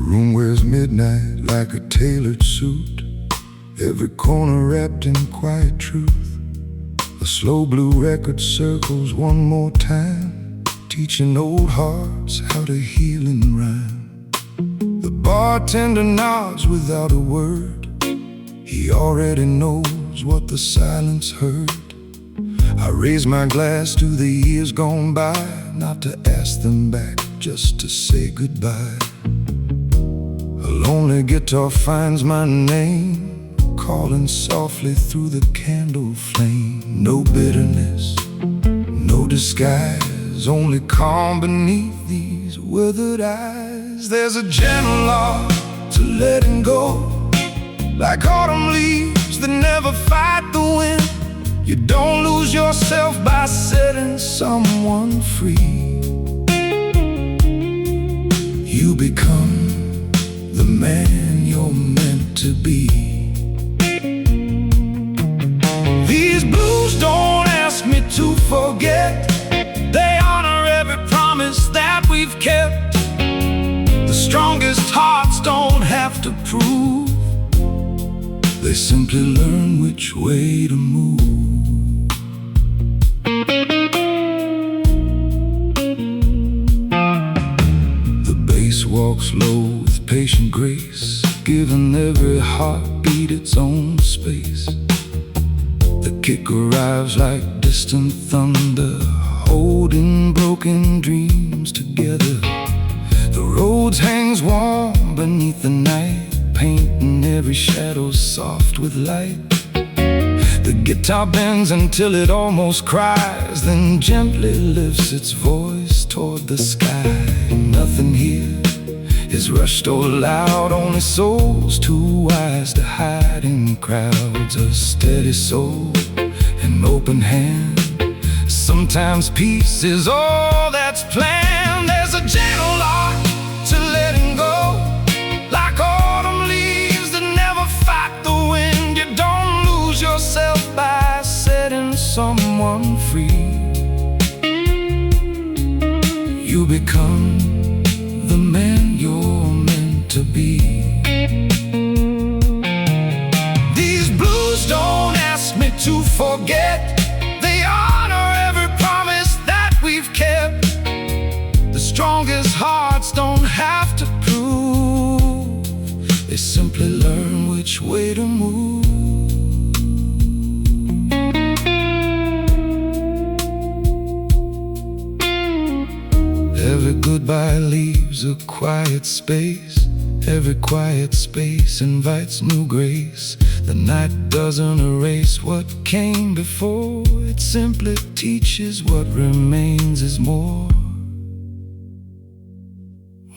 room wears midnight like a tailored suit, every corner wrapped in quiet truth. A slow blue record circles one more time, teaching old hearts how to heal in rhyme. The bartender nods without a word, he already knows what the silence heard. I raise my glass to the years gone by, not to ask them back, just to say goodbye. A lonely guitar finds my name, calling softly through the candle flame. No bitterness, no disguise, only calm beneath these withered eyes. There's a gentle art to letting go, like autumn leaves that never fight the wind. You don't lose yourself by setting someone free. You become the man you're meant to be. These blues don't ask me to forget, they honor every promise that we've kept. The strongest hearts don't have to prove, they simply learn which way to move. The bass walks low with patient grace, giving every heartbeat its own space. The kick arrives like distant thunder, holding broken dreams together. The road hangs warm beneath the night, painting every shadow soft with light. The guitar bends until it almost cries, then gently lifts its voice toward the sky. Nothing here is rushed or loud, only souls too wise to hide in crowds. A steady soul, an open hand, sometimes peace is all that's planned. There's a gentle art to letting go, like autumn leaves that never fight the wind. You don't lose yourself by setting someone free. You become the man you're meant to be. These blues don't ask me to forget, they honor every promise that we've kept. The strongest hearts don't have to prove, they simply learn which way to move. Every goodbye leaves a quiet space, every quiet space invites new grace. The night doesn't erase what came before, it simply teaches what remains is more.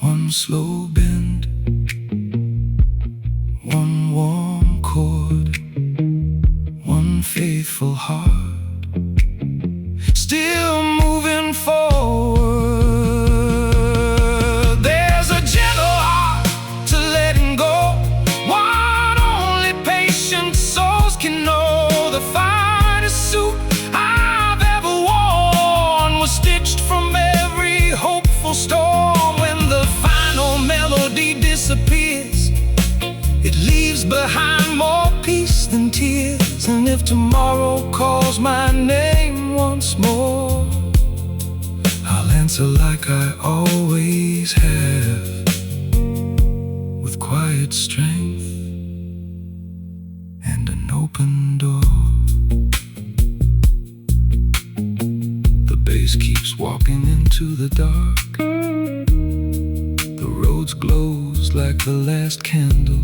One slow bend, one warm chord, one faithful heart, still moving forward. There's a gentle art to letting go, one only patient souls can know. The finest suit I've ever worn was stitched from every hopeful storm. When the final melody disappears, it leaves behind more peace than tears. And if tomorrow calls my name once more, I'll answer like I always have, with quiet strength and an open door. The bass keeps walking into the dark, the road glows like the last candle.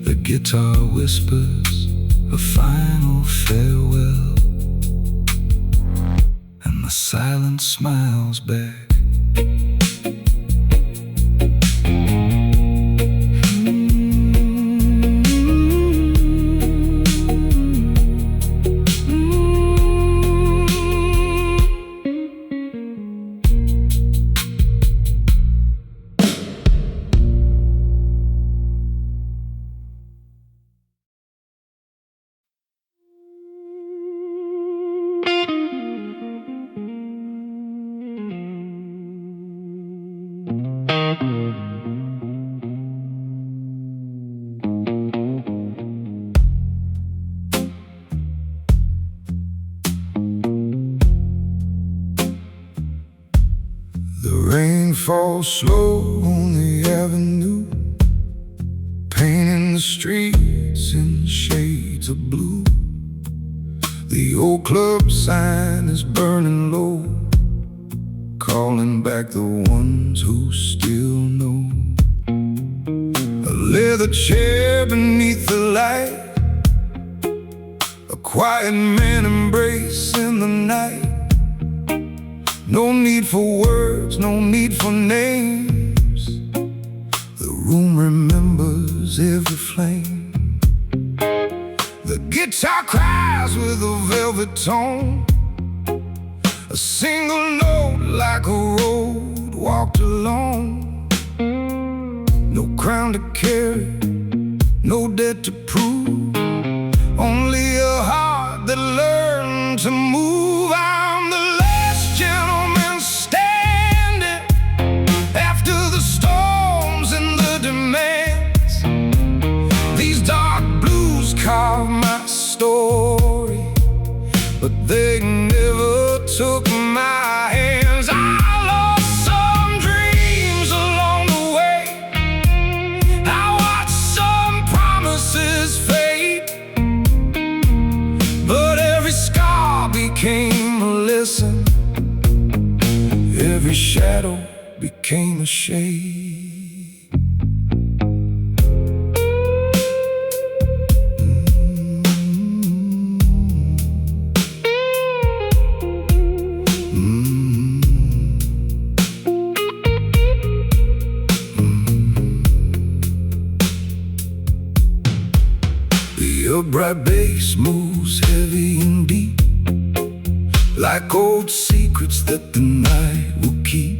The guitar whispers a final farewell, and the silence smiles back. The rain falls slow on the avenue, painting the streets in shades of blue. The old club sign is burning low, calling back the ones who still know. A leather chair beneath the light, a quiet man embrace in the night. No need for words, no need for names. The room remembers every flame. The guitar cries with a velvet tone, a single note like a road walked alone. No crown to carry, no debt to prove, only a heart that learned to move. I'm the last gentleman standing after the storms and the demands. These dark blues carve my story, but they never took my hands. I lost some dreams along the way, I watched some promises fade, but every scar became a lesson, every shadow became a shade. The upright bass moves heavy and deep, like old secrets that the night will keep.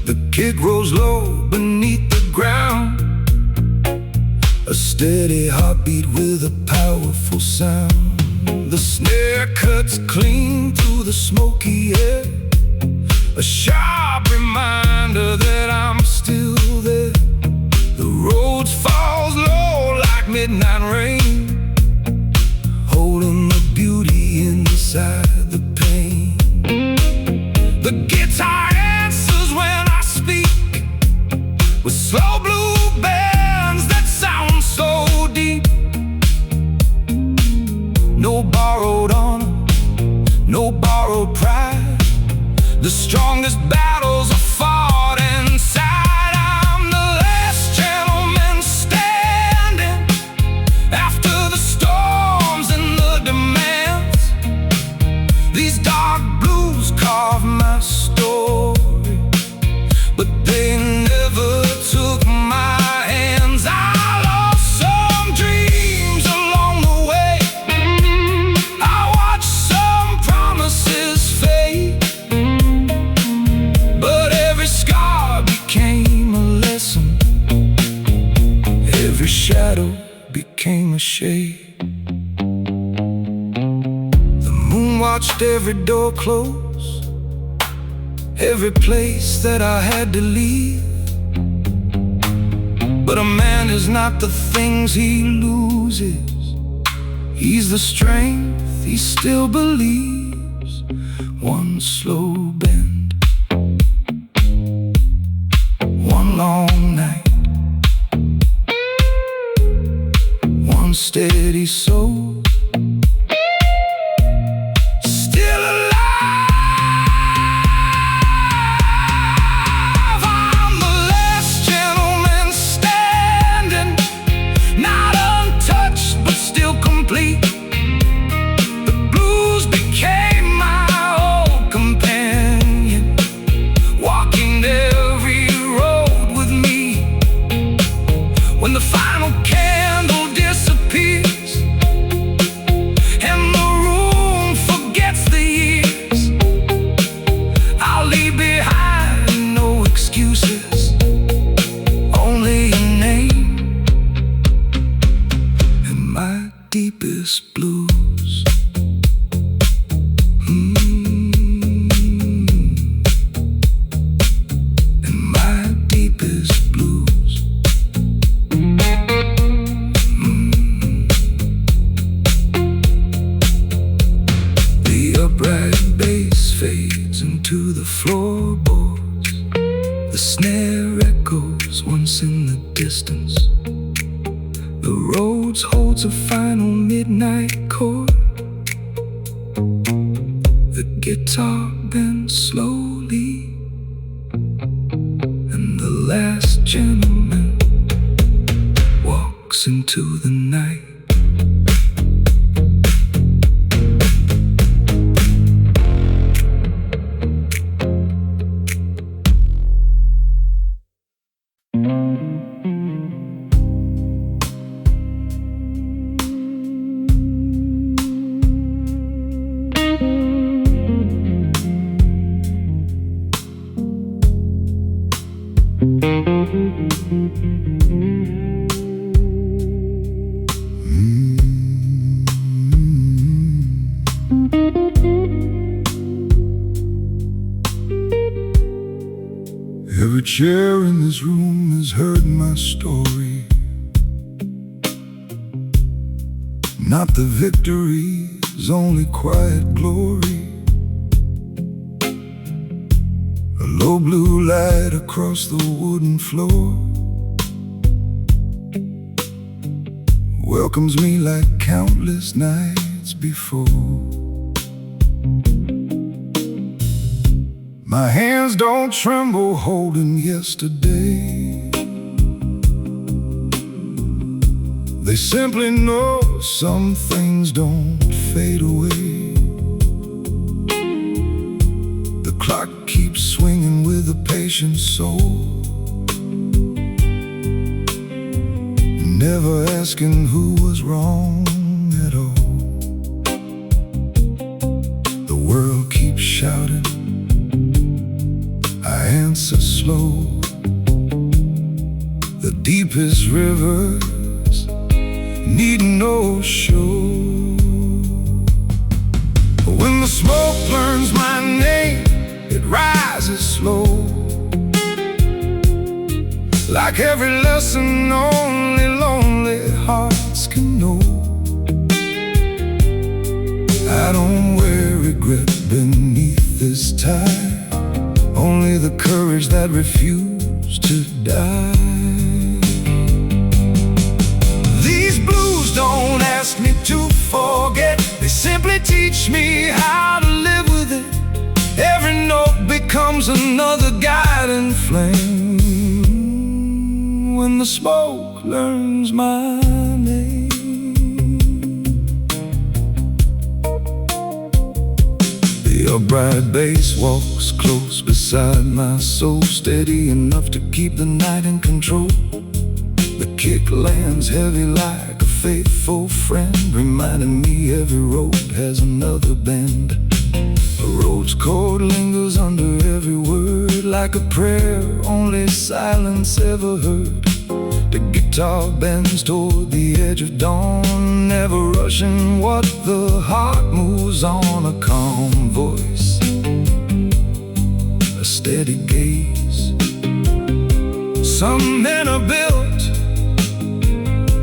The kick rolls low beneath the ground, a steady heartbeat with a powerful sound. The snare cuts clean through the smoky air, a sharp reminder that I'm still there. The road falls low like midnight rain, holding the beauty inside the pain. The guitar answers when I speak, with slow blue bands that sound so deep. No borrowed honor, no borrowed pride, the strongest battles are fought inside. I'm the last gentleman standing after the storms and the demands. These dark blues carve my story, but they never took my hands. I lost some dreams along the way, I watched some promises fade, but every scar became a lesson, every shadow became a shade. The moon watched every door close, every place that I had to leave. But a man is not the things he loses, he's the strength he still believes. One slow bend, one long night, one steady soul, still alive. I'm the last gentleman standing, not untouched but still complete. The blues became my old companion, walking every road with me. When the final candle disappears, to the floorboards. The snare echoes once in the distance. The Rhodes holds a final midnight chord. The guitar bends slowly, and the last gentleman walks into the night. Every chair in this room has heard my story. Not the victories, only quiet glory. A low blue light across the wooden floor welcomes me like countless nights before. My hands don't tremble holding yesterday. They simply know some things don't fade away. The clock keeps swinging with a patient soul, never asking who was wrong at all. The world keeps shouting, I answer slow. The deepest rivers need no shore. When the smoke learns my name, it rises slow. Like every lesson only lonely hearts can know. I don't wear regret beneath this tie, only the courage that refused to die. These blues don't ask me to forget, they simply teach me how to live with it. Every note becomes another guiding flame when the smoke learns my name. The upright bass walks close beside my soul, steady enough to keep the night in control. The kick lands heavy like a faithful friend, reminding me every road has another bend. A road's chord lingers under every word, like a prayer only silence ever heard. The guitar bends toward the edge of dawn, never rushing what the heart moves on. A calm voice, a steady gaze. Some men are built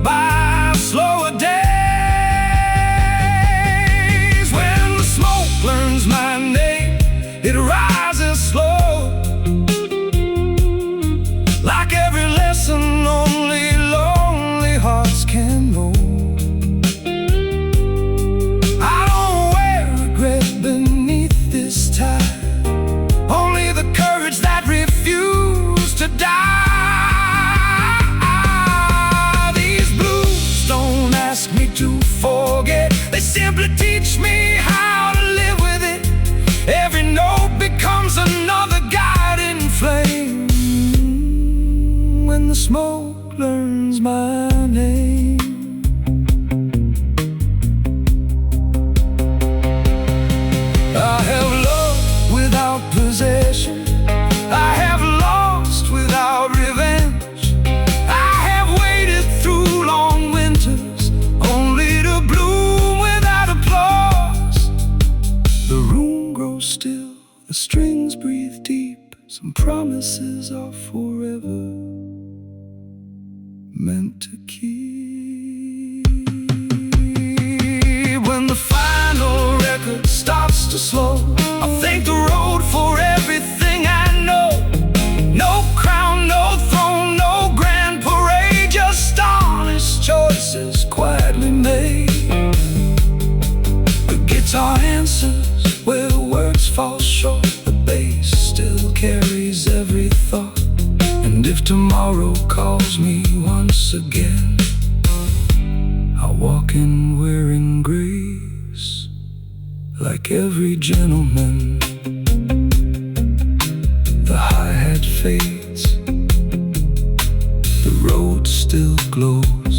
by slower days. When the smoke learns my name, it rises slow. Like every lesson only lonely hearts can know. I don't wear regret beneath this tie, only the courage that refused to die. These blues don't ask me to forget, they simply teach me how to live with it. Every note becomes another guiding flame when the smoke learns my name. I have loved without possession, I have lost without revenge. I have waited through long winters only to bloom without applause. The room grows still, the strings breathe deep, some promises are forever meant to keep. When the final record starts to slow, I thank the road for carries every thought. And if tomorrow calls me once again, I'll walk in wearing grace, like every gentleman. The hi-hat fades, the road still glows.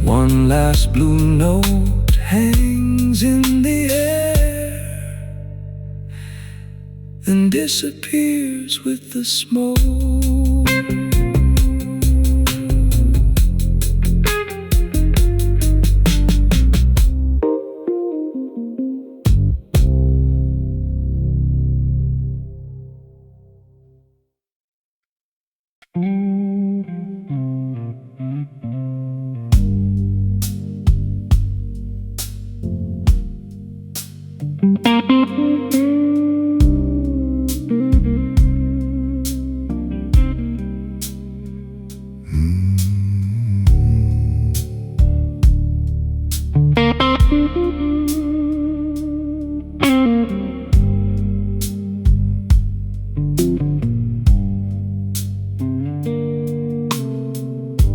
One last blue note hangs in the air, then disappears with the smoke.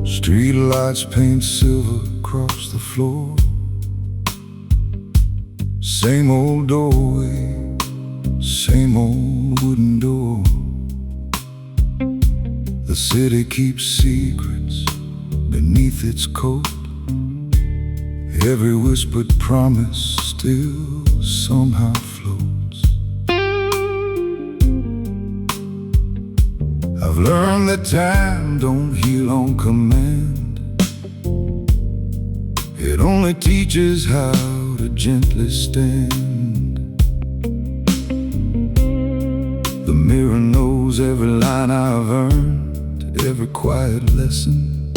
Street lights paint silver across the floor. Same old doorway, same old wooden door. The city keeps secrets beneath its coat. Every whispered promise still somehow floats. I've learned that time don't heal on command. It only teaches how to gently stand. The mirror knows every line I've earned, every quiet lesson.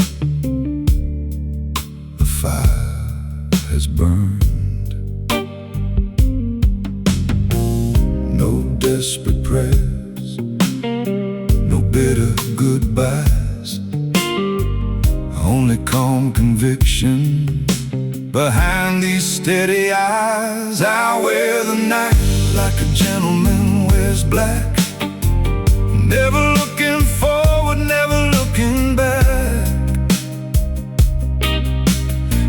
The fire has burned. No desperate prayers, no bitter goodbyes, only calm conviction behind these steady eyes. I wear the night like a gentleman wears black, never looking forward, never looking back.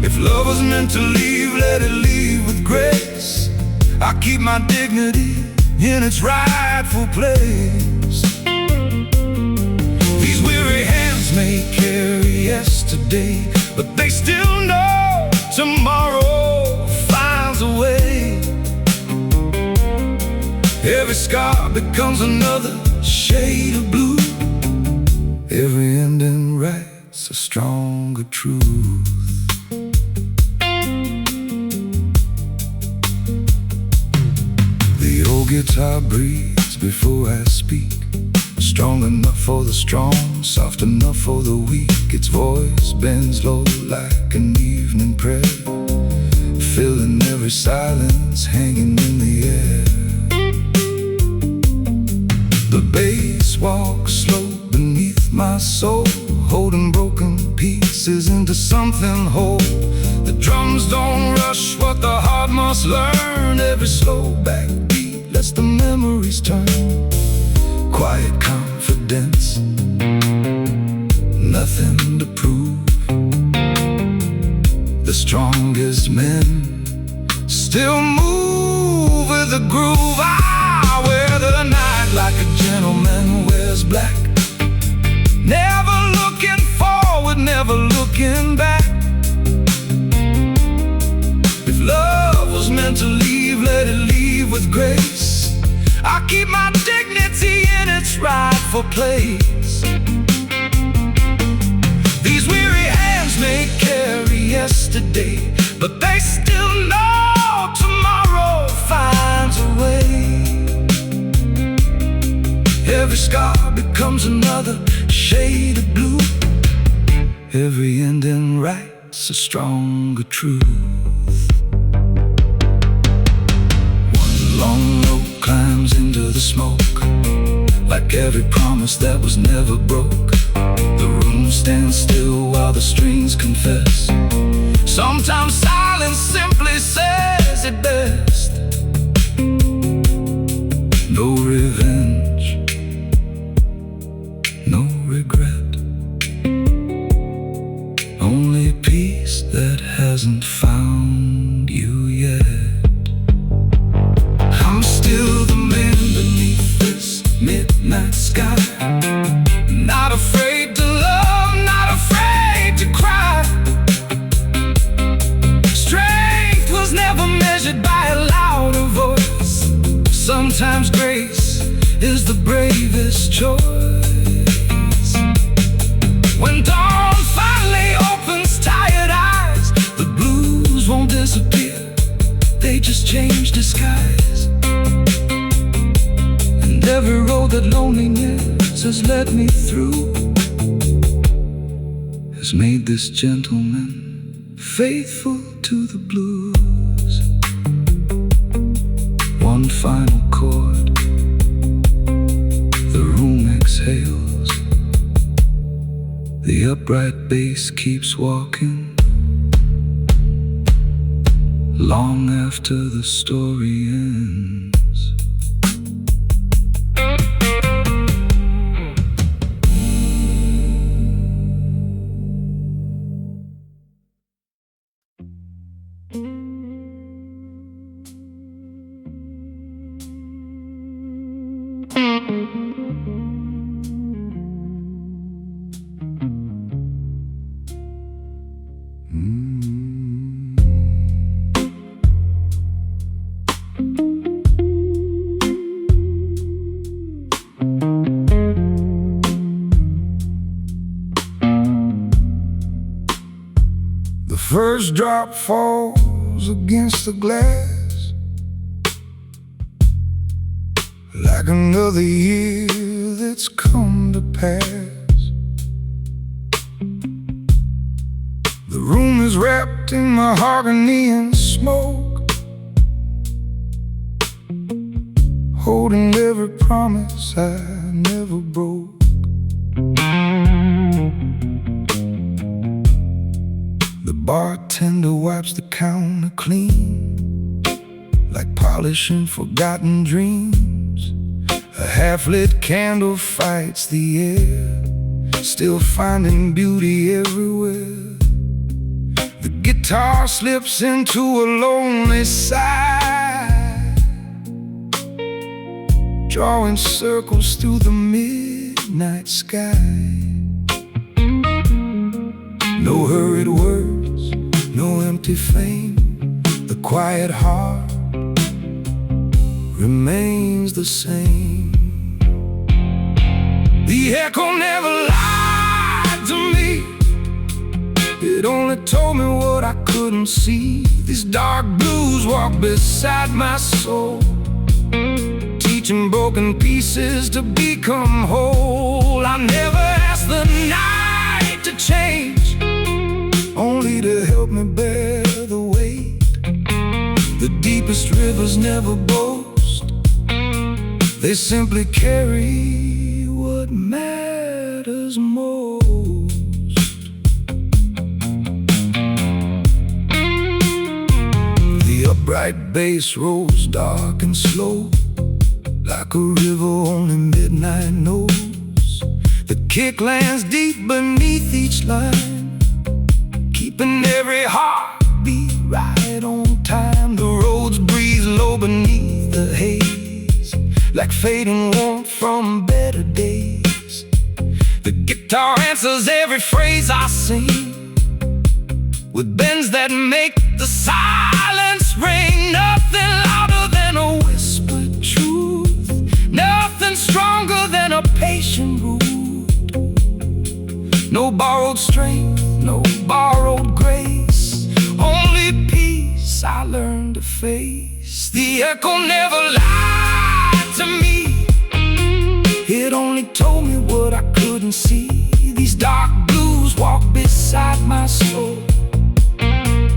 If love was meant to leave, let it leave with grace. I keep my dignity in its rightful place. These weary hands may carry yesterday, but they still know tomorrow finds a way. Every scar becomes another shade of blue. Every ending writes a stronger truth. The old guitar breathes before I speak, strong enough for the strong, soft enough for the weak. Its voice bends low like an evening prayer, filling every silence hanging in the air. The bass walks slow beneath my soul, holding broken pieces into something whole. The drums don't rush what the heart must learn. Every slow backbeat lets the memories turn. Quiet confidence, nothing to prove. The strongest men still move with the groove. I wear the night like a gentleman wears black, never looking forward, never looking back. If love was meant to leave, let it leave with grace. I keep my dignity in its rightful place. These weary hands may carry yesterday, but they still know tomorrow finds a way. Every scar becomes another shade of blue. Every ending writes a stronger truth. One long note climbs into the smoke, like every promise that was never broke. The room stands still while the strings confess. Sometimes silence simply says it best. No revenge, Sometimes grace is the bravest choice. When dawn finally opens tired eyes, the blues won't disappear, they just change disguise. And every road that loneliness has led me through has made this gentleman faithful to the blues. One final chord, the room exhales, the upright bass keeps walking long after the story ends. The first drop falls against the glass, like another year that's come to pass. The room is wrapped in mahogany and smoke, holding every promise I never broke. The bartender wipes the counter clean, like polishing forgotten dreams. A half-lit candle fights the air, still finding beauty everywhere. The guitar slips into a lonely sigh, drawing circles through the midnight sky. No hurried words, no empty fame. The quiet heart remains the same. The echo never lied to me, it only told me what I couldn't see. These dark blues walk beside my soul, teaching broken pieces to become whole. I never asked the night to change, only to help me bear the weight. The deepest rivers never boast, they simply carry what matters most. The upright bass rolls dark and slow, like a river only midnight knows. The kick lands deep beneath each line, keeping every heartbeat right on time. The roads breathe low beneath the haze, like fading warmth from better days. The guitar answers every phrase I sing, with bends that make the silence ring. Nothing louder than a whispered truth, nothing stronger than a patient root. No borrowed strength, no borrowed grace, only peace I learned to face. The echo never lied to me, it only told me what I couldn't see. These dark blues walk beside my soul,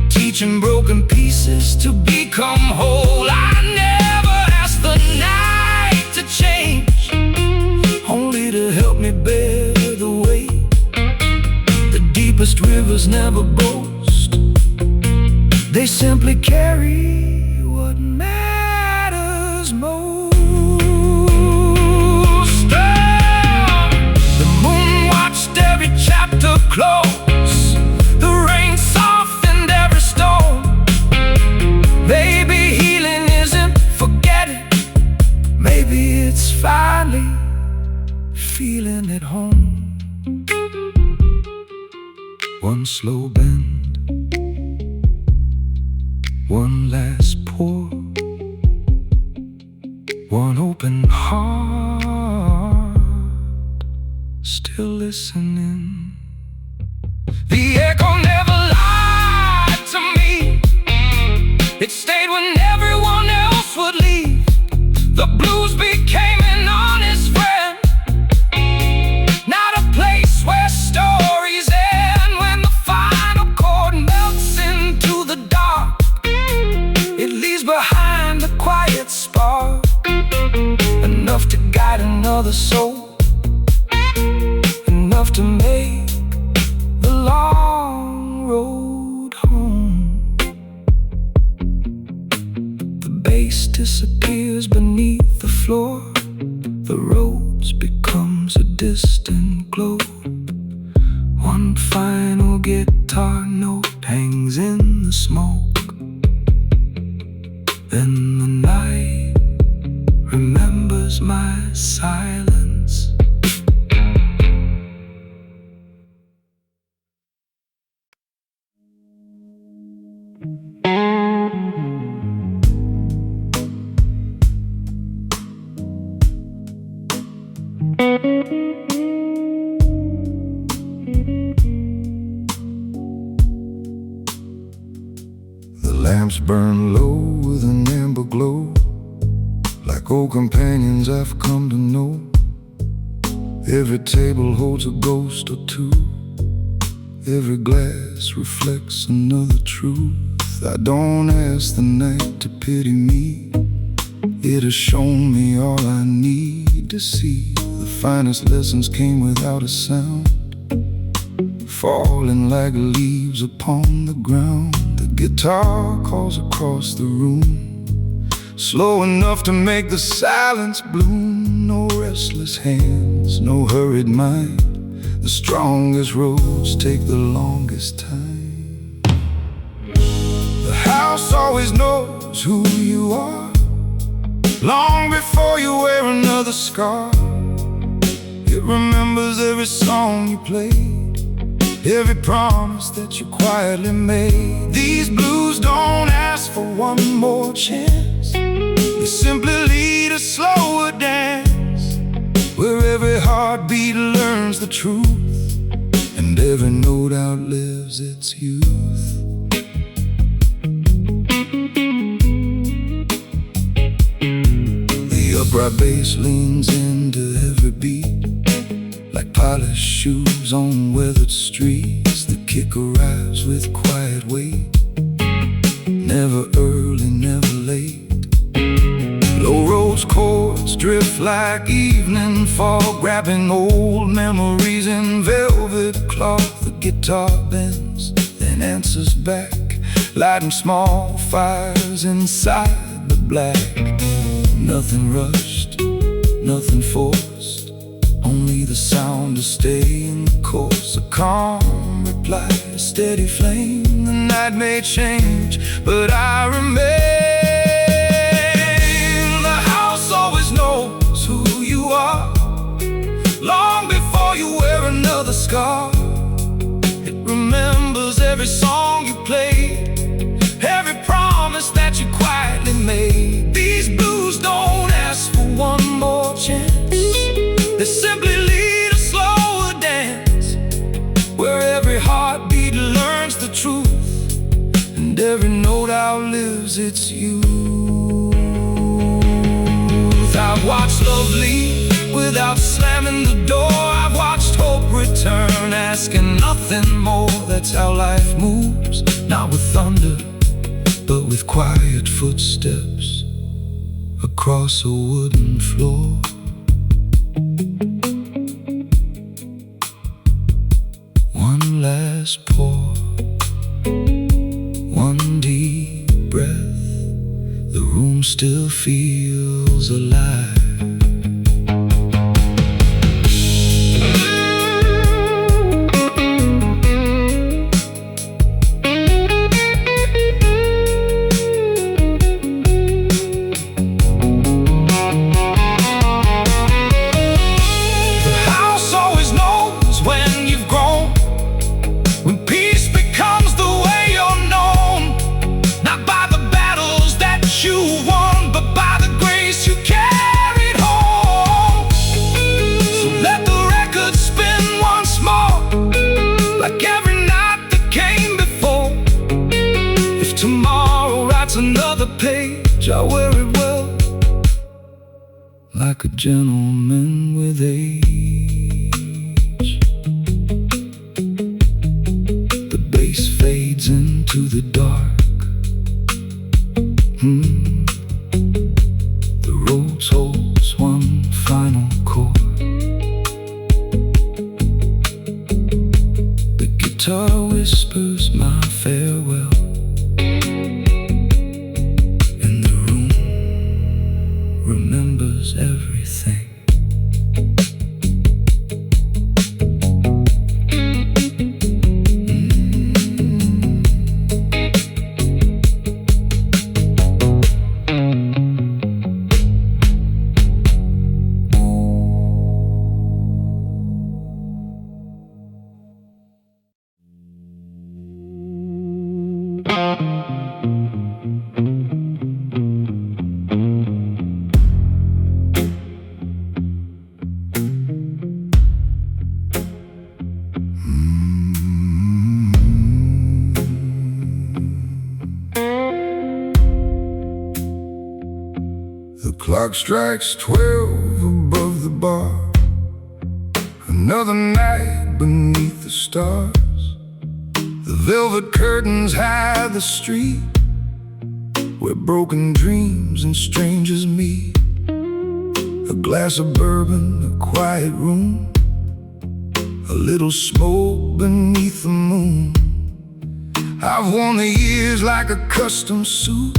teaching broken pieces to become whole. I never asked the night to change, only to help me bear the weight. The deepest rivers never boast, they simply carry what matters most. The moon watched every chapter close, the rain softened every stone. Maybe healing isn't forgetting, maybe it's finally feeling at home. One slow bend, one last pour, One open heart, still listening. The echo never lied to me. It stayed when everyone else would leave. The blues became an honest friend, not a place where stories end. When the final chord melts into the dark, it leaves behind a quiet spark, enough to guide another soul, enough to make the long road home. The bass disappears beneath the floor. The rose becomes a distant glow. One final guitar note hangs in the smoke. Then the night remembers my silence. The lamps burn low with an amber glow, like old companions I've come to know. Every table holds a ghost or two. Every glass reflects another truth. I don't ask the night to pity me. It has shown me all I need to see. The finest lessons came without a sound, falling like leaves upon the ground. The guitar calls across the room, slow enough to make the silence bloom. No restless hands, no hurried mind. The strongest roads take the longest time. The house always knows who you are, long before you wear another scar. It remembers every song you played, every promise that you quietly made. These blues don't ask for one more chance. They simply lead a slower dance, where every heartbeat learns the truth, and every note outlives its youth. The upright bass leans into every beat, like polished shoes on weathered streets. The kick arrives with quiet weight, never early, never late. Low rose chords drift like evening fog, grabbing old memories in velvet cloth. The guitar bends, then answers back, lighting small fires inside the black. Nothing rushed, nothing forced, only the sound to stay in the course. A calm reply, a steady flame. The night may change, but I remain. The house always knows who you are, long before you wear another scar. It remembers every song you played, every promise that you quietly made. These blues don't ask for one more chance. They simply lead a slower dance, where every heartbeat learns the truth, and every note outlives its youth. I've watched love leave without slamming the door. I've watched hope return, asking nothing more. That's how life moves, not with thunder, but with quiet footsteps across a wooden floor. One last pour, one deep breath. The room still feels alive. You won, but by the grace you carry. like a gentleman with age. The bass fades into the dark. The Rhodes holds one final chord. The guitar whispers my farewell. Remembers everything. The clock strikes 12 above the bar. Another night beneath the stars. The velvet curtains hide the street where broken dreams and strangers meet. A glass of bourbon, a quiet room, a little smoke beneath the moon. I've worn the years like a custom suit,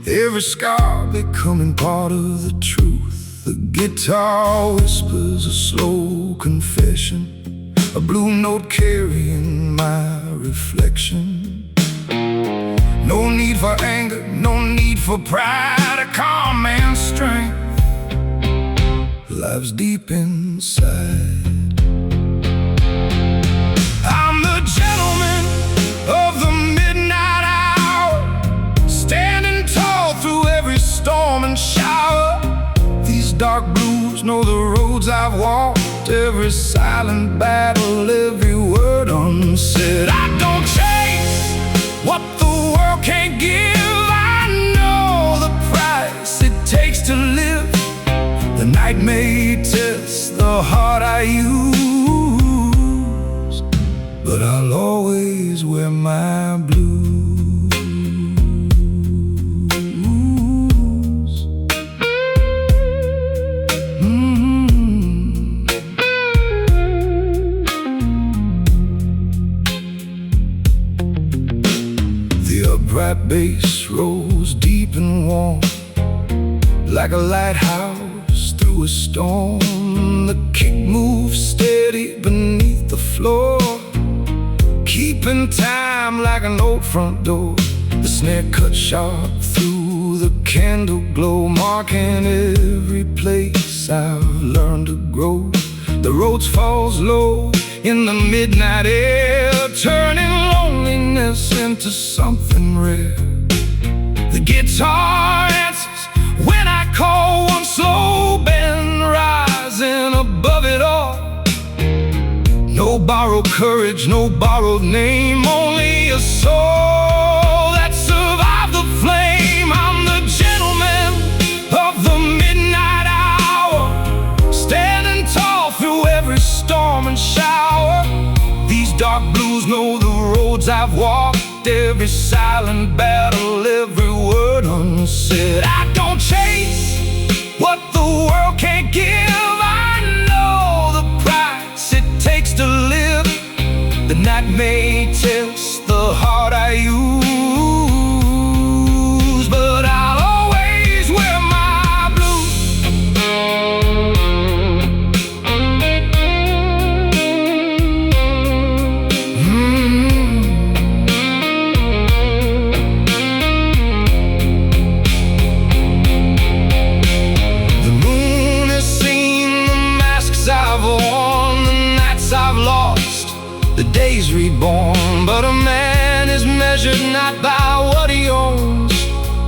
every scar becoming part of the truth. The guitar whispers a slow confession, a blue note carrying my reflection. No need for anger, no need for pride, a calm man's strength lives deep inside. I'm the gentleman of the midnight hour, standing tall through every storm and shower. These dark blues know the roads I've walked, every silent battle, every word unsaid. I don't chase what the world can't give. I know the price it takes to live. The night may test the heart I use, but I'll always wear my blues. The upright bass rolls deep and warm, like a lighthouse through a storm. The kick moves steady beneath the floor, keeping time like an old front door. The snare cuts sharp through the candle glow, marking every place I've learned to grow. The Rhodes falls low in the midnight air, turning loneliness into something rare. The guitar answers when I call, one slow bend rising above it all. No borrowed courage, no borrowed name, only a soul that survived the flame. I'm the gentleman of the midnight hour, standing tall through every storm and shower. These dark blues know the roads I've walked, every silent battle, every word unsaid. I don't chase what the world can't give. I know the price it takes to live. The night may test the heart I use, but I'll always wear my blues. The moon has seen the masks I've worn, the nights I've lost, the days reborn. But a man is measured not by what he owns,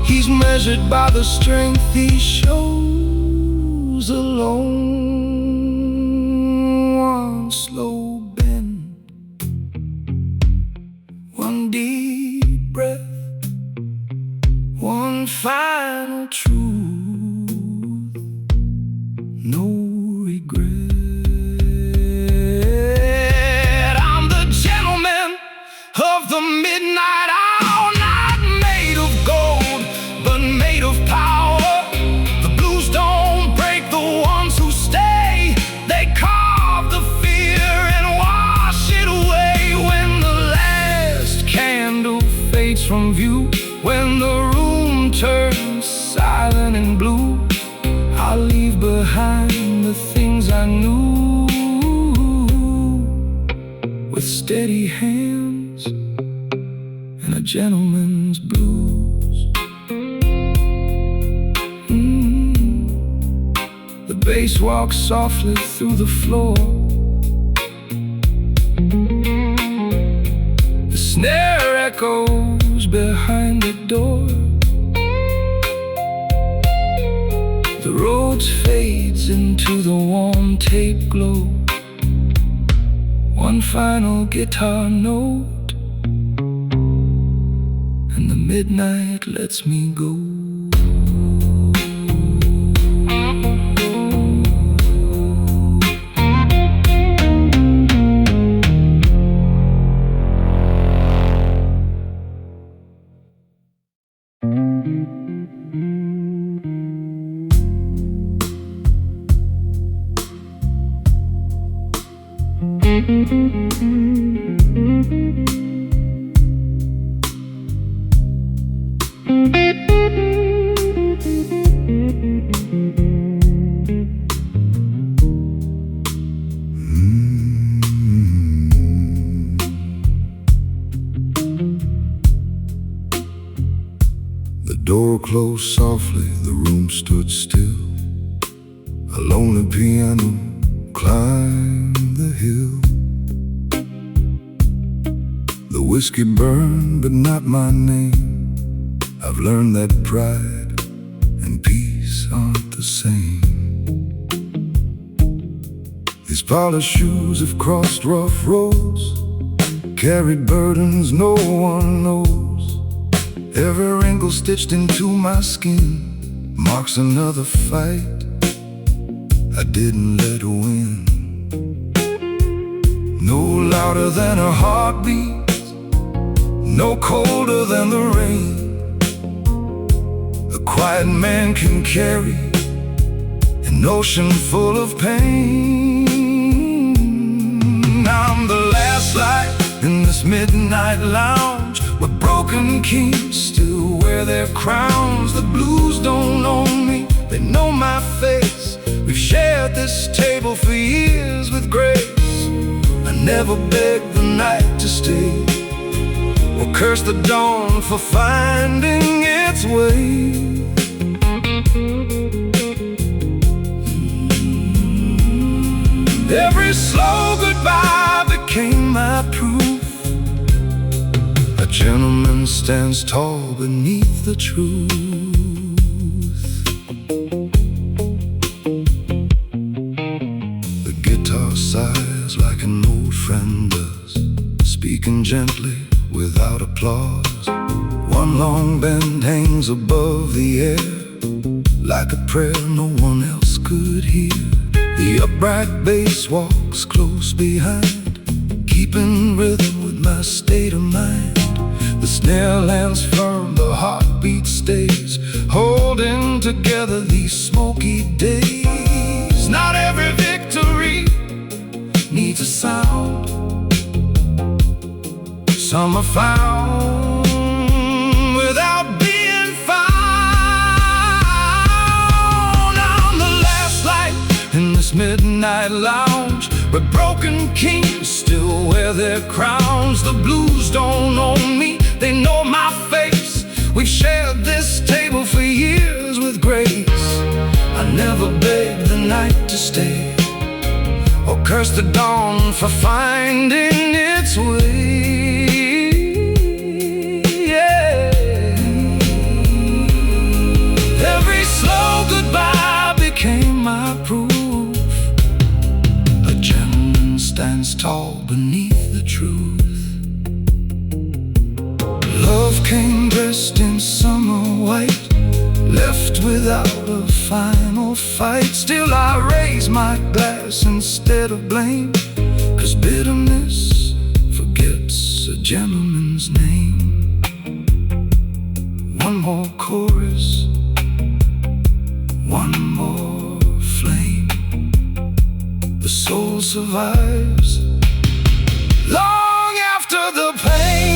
he's measured by the strength he shows alone. One slow bend, one deep breath, one final truth. no regret. I'm the gentleman of the midnight hour, not made of gold, but made of power. The blues don't break the ones who stay. They carve the fear and wash it away. When the last candle fades from view, when the room turns silent and blue, I'll leave behind the things I knew, with steady hands and a gentleman's blues. The bass walks softly through the floor. The snare echoes behind the door. The road fades into the warm tape glow. One final guitar note, and the midnight lets me go. The door closed softly, the room stood still. A lonely piano climbed the hill. The whiskey burned, but not my name. I've learned that pride and peace aren't the same. These polished shoes have crossed rough roads, carried burdens no one knows. Every wrinkle stitched into my skin marks another fight I didn't let win. No louder than a heartbeat, no colder than the rain. A quiet man can carry an ocean full of pain. I'm the last light in this midnight lounge, where broken kings still wear their crowns. The blues don't own me, they know my face. We've shared this table for years with grace. I never begged the night to stay, or curse the dawn for finding its way. Every slow goodbye became my proof. A gentleman stands tall beneath the truth. The guitar sighs like an old friend does, speaking gently without applause. One long bend hangs above the air, like a prayer no one else could hear. The upright bass walks close behind, keeping rhythm with my state of mind. The snare lands firm, the heartbeat stays, holding together these smoky days. Not every victory needs a sound. Some are found without being found. I'm the last light in this midnight lounge, where broken kings still wear their crowns. The blues don't own me, they know my face. We've shared this table for years with grace. I never begged the night to stay, or curse the dawn for finding its way. Yeah. Every slow goodbye became my proof. A gentleman stands tall beneath the truth. Love came dressed in summer white, left with without a final fight. Still I raise my glass instead of blame, 'cause bitterness forgets a gentleman's name. One more chorus, one more flame. The soul survives long after the pain.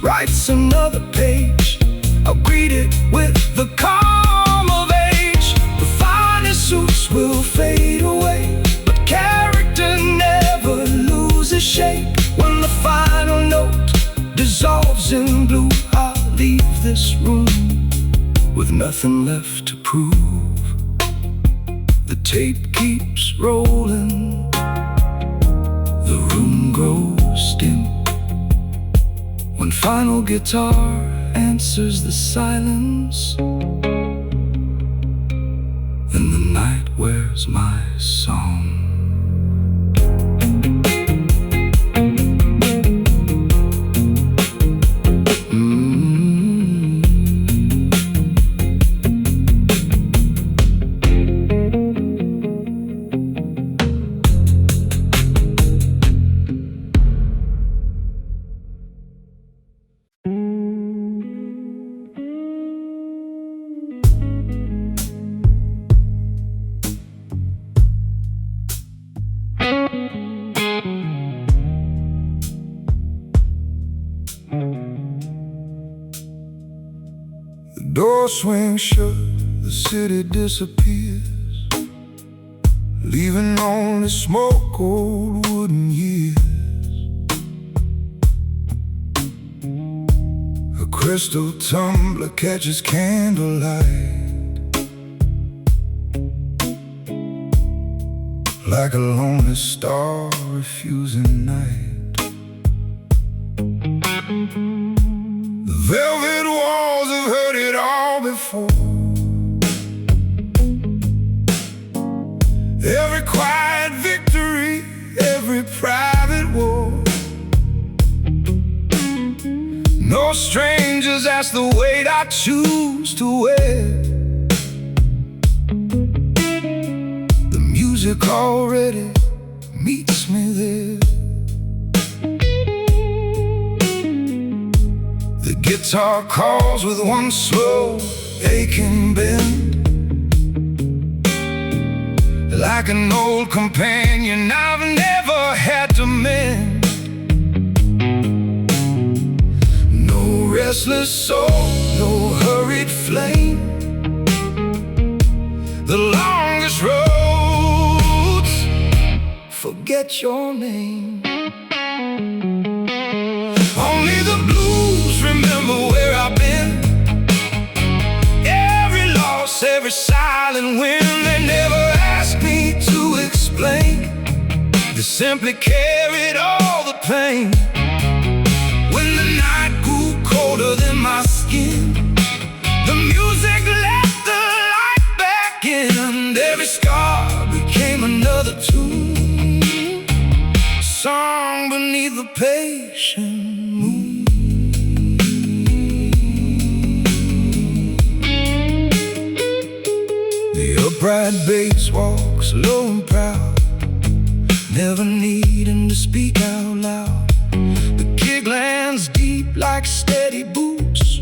Writes another page, I'll greet it with the calm of age. The finest suits will fade away, but character never loses shape. When the final note dissolves in blue, I'll leave this room with nothing left to prove. The tape keeps rolling, the room grows dim. When final guitar answers the silence, then the night wears my song. The door swings shut, the city disappears, leaving only smoke, old wooden years. A crystal tumbler catches candlelight, like a lonely star refusing night. The velvet walls have heard it all before. Every quiet victory, every private war. No strangers ask the weight I choose to wear. The music already meets me there. The guitar calls with one slow, aching bend, like an old companion I've never had to mend. No restless soul, no hurried flame. The longest roads forget your name. Only the blues remember where I've been. Every loss, every silent win. They never asked me to explain. They simply carried all the pain. When the night grew colder than my skin, the music let the light back in. Every scar became another tune, a song beneath the patient moon. The upright bass walks low and proud, never needing to speak out loud. The kick lands deep like steady boots,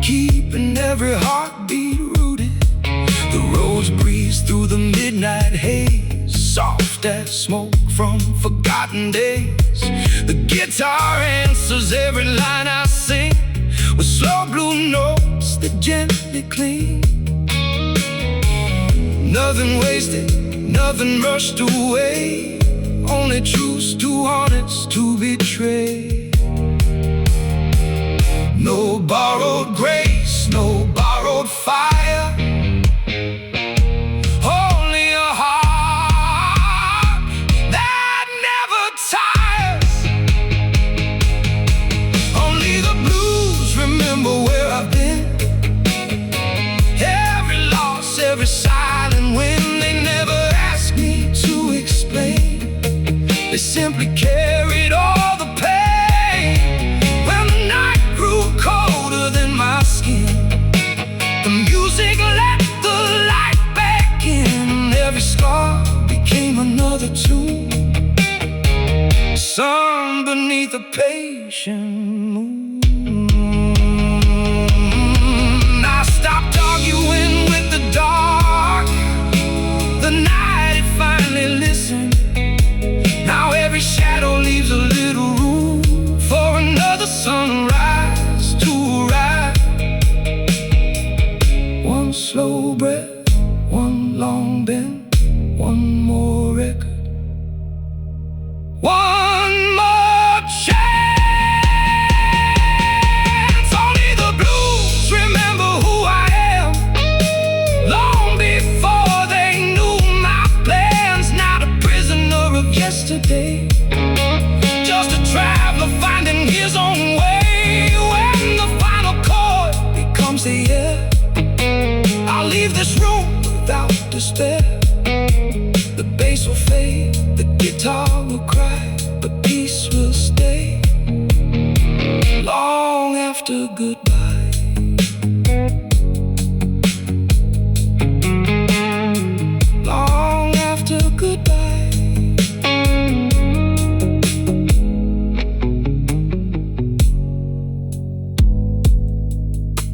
keeping every heartbeat rooted. The roads breeze through the midnight haze, soft as smoke from forgotten days. The guitar answers every line I sing, with slow blue notes that gently cling. Nothing wasted, nothing rushed away, only truths too honest to betray. No borrowed grace, no borrowed fire. Only a heart that never tires. Only the blues remember where I've been. Every loss, every silent win. They never asked me to explain. They simply carried all the pain. When the night grew colder than my skin, the music let the light back in. Every scar became another tune. Sun beneath a patient moon. I stopped arguing with the dark. The night it finally listened. Now every shadow leaves a little room for another sunrise to arrive. One slow breath, one long bend, one more record, one more chance. Only the blues remember who I am, long before they knew my plans. Not a prisoner of yesterday, just a traveler finding his own way. When the final chord becomes the air, I'll leave this room without despair. The bass will fade, the guitar will cry, but peace will stay long after goodbye. Long after goodbye.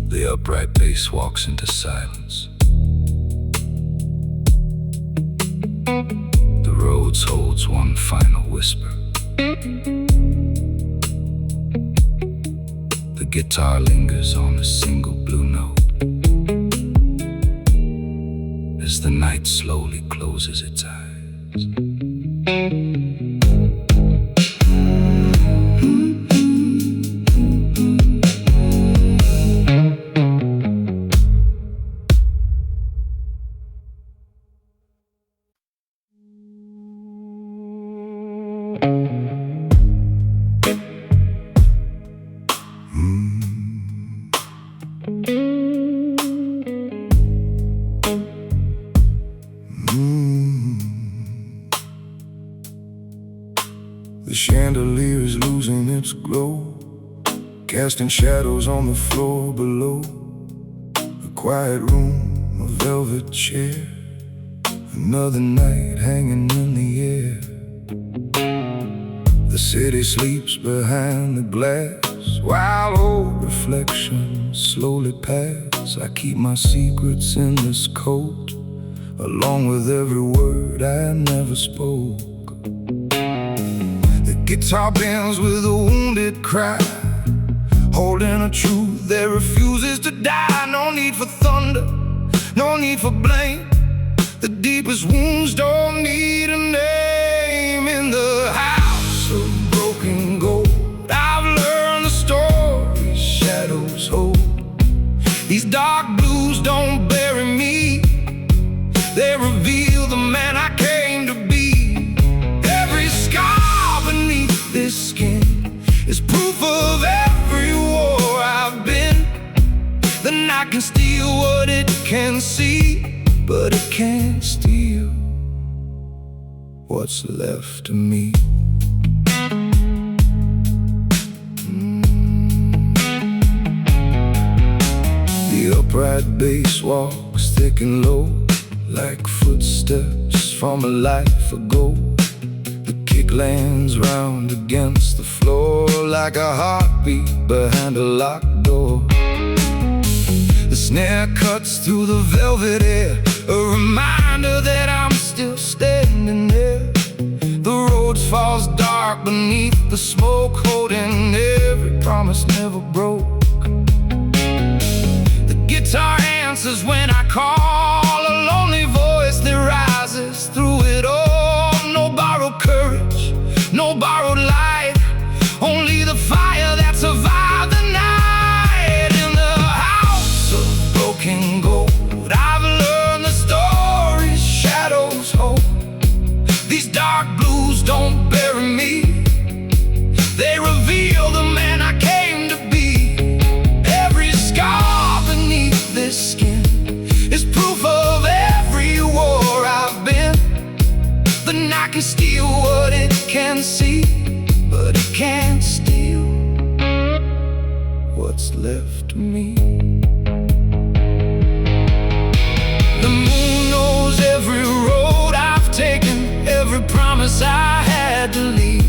The upright bass walks into silence. The roads holds one final whisper. The guitar lingers on a single blue note as the night slowly closes its eyes. The chandelier is losing its glow, casting shadows on the floor below. A quiet room, a velvet chair, another night hanging in the air. The city sleeps behind the glass, while old reflections slowly pass. I keep my secrets in this coat, along with every word I never spoke. The guitar bends with a wounded cry, holding a truth that refuses to die. No need for thunder, no need for blame. The deepest wounds don't need a name. In the house of broken gold, I've learned the story shadows hold. These dark blues don't bury me, they reveal the man I came to be. Every scar beneath this skin is proof of every war I've been. The night can steal what it can see, but it can't steal what's left of me. The upright bass walks thick and low, like footsteps from a life ago. The kick lands round against the floor, like a heartbeat behind a locked door. The snare cuts through the velvet air, a reminder that I'm still standing there. The road falls dark beneath the smoke, holding every promise never broke. The guitar answers when I call, a lonely voice that rises through it all. No borrowed courage, no borrowed light, only the fire that survived the night. his skin is proof of every war I've been. The night can steal what it can see, but it can't steal what's left of me. The moon knows every road I've taken, every promise I had to leave.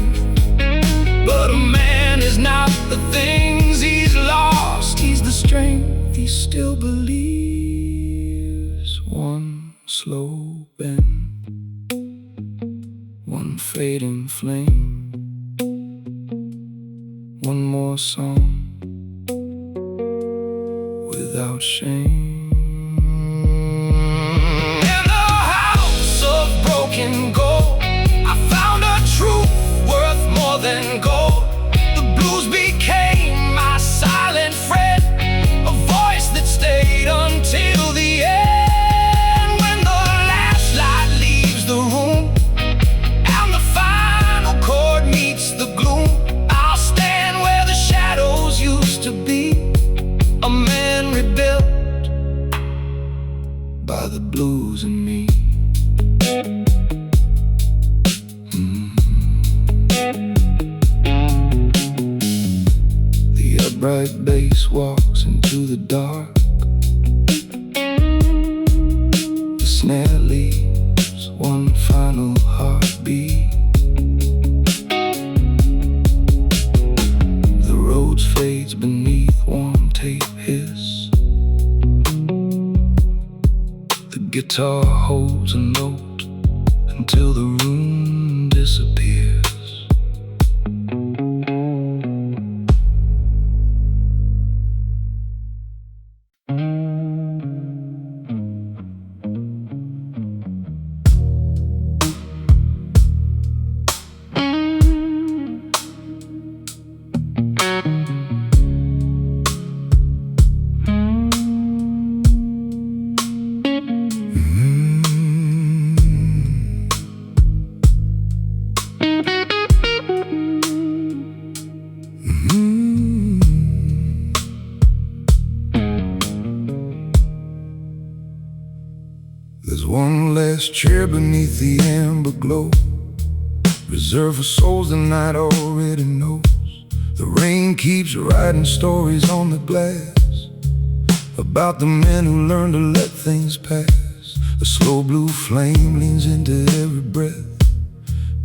But a man is not the things he's lost, he's the strength he still believes. One slow bend, one fading flame, one more song without shame. In the house of broken gold, I found a truth worth more than gold. The blues became my silent friend, a voice that stayed until the end. When the last light leaves the room and the final chord meets the gloom, I'll stand where the shadows used to be, a man rebuilt by the blues in me. The upright bass walks into the dark. The snare leaves one final heartbeat. The road fades beneath warm tape hiss. The guitar holds a note until the room disappears. There's one last chair beneath the amber glow, reserved for souls the night already knows. The rain keeps writing stories on the glass about the men who learned to let things pass. A slow blue flame leans into every breath,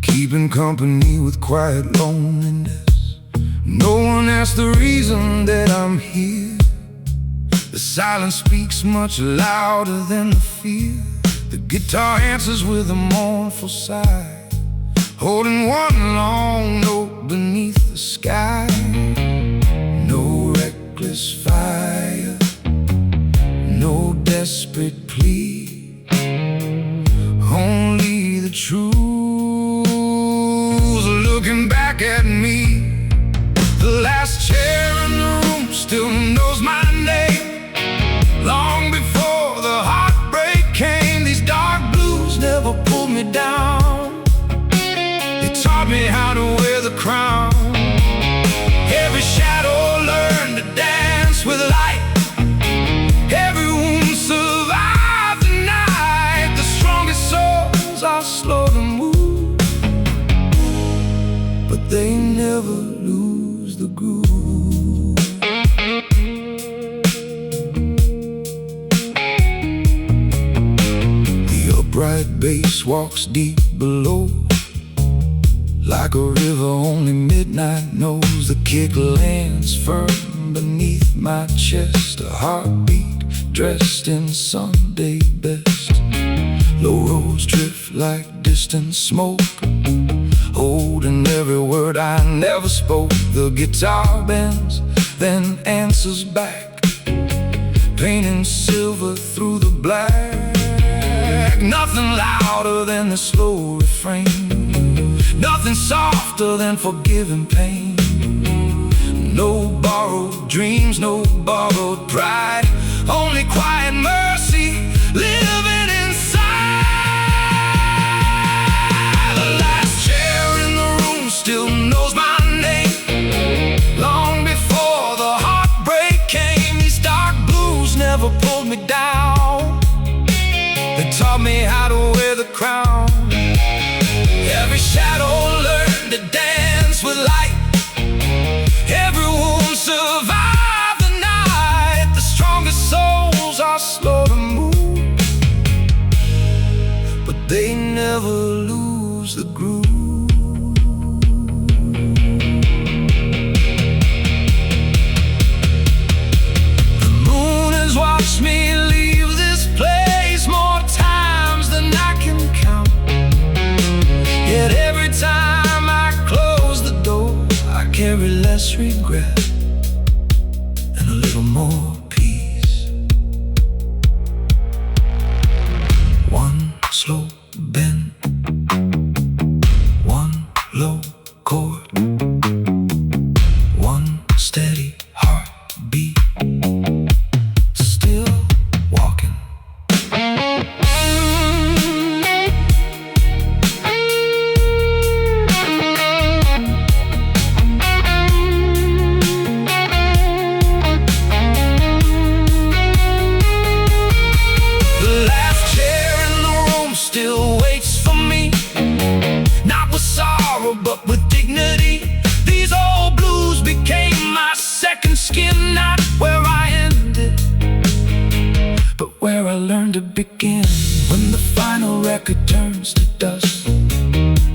keeping company with quiet loneliness. No one asks the reason that I'm here. The silence speaks much louder than the fear. The guitar answers with a mournful sigh, holding one long note beneath the sky. No reckless fire, no desperate plea, only the truth looking back at me. The last chair in the room still knows my name. Long before the heartbreak came, these dark blues never pulled me down. They taught me how to wear the crown. Every shadow learned to dance with light. Every wound survived the night. The strongest souls are slow to move, but they never lose the groove. Bright bass walks deep below, like a river only midnight knows. The kick lands firm beneath my chest, a heartbeat dressed in Sunday best. Low roads drift like distant smoke, holding every word I never spoke. The guitar bends, then answers back, painting silver through the black. Nothing louder than the slow refrain, nothing softer than forgiving pain. No borrowed dreams, no borrowed pride, only quiet mercy living inside. The last chair in the room still knows my name. Long before the heartbreak came, these dark blues never never pulled me down. They taught me how to wear the crown. Every shadow learned to dance with light. Every wound survived the night. The strongest souls are slow to move, but they never lose the groove. The moon has watched me leave this place more times than I can count. Yet every time I close the door, I carry less regret and a little more peace. One slow bend, one low chord, one steady heartbeat, still walking. The last chair in the room still waits for me, not with sorrow but with dignity. These old blues became my second skin, not where I ended, but where I learned to begin. When the final record turns to dust,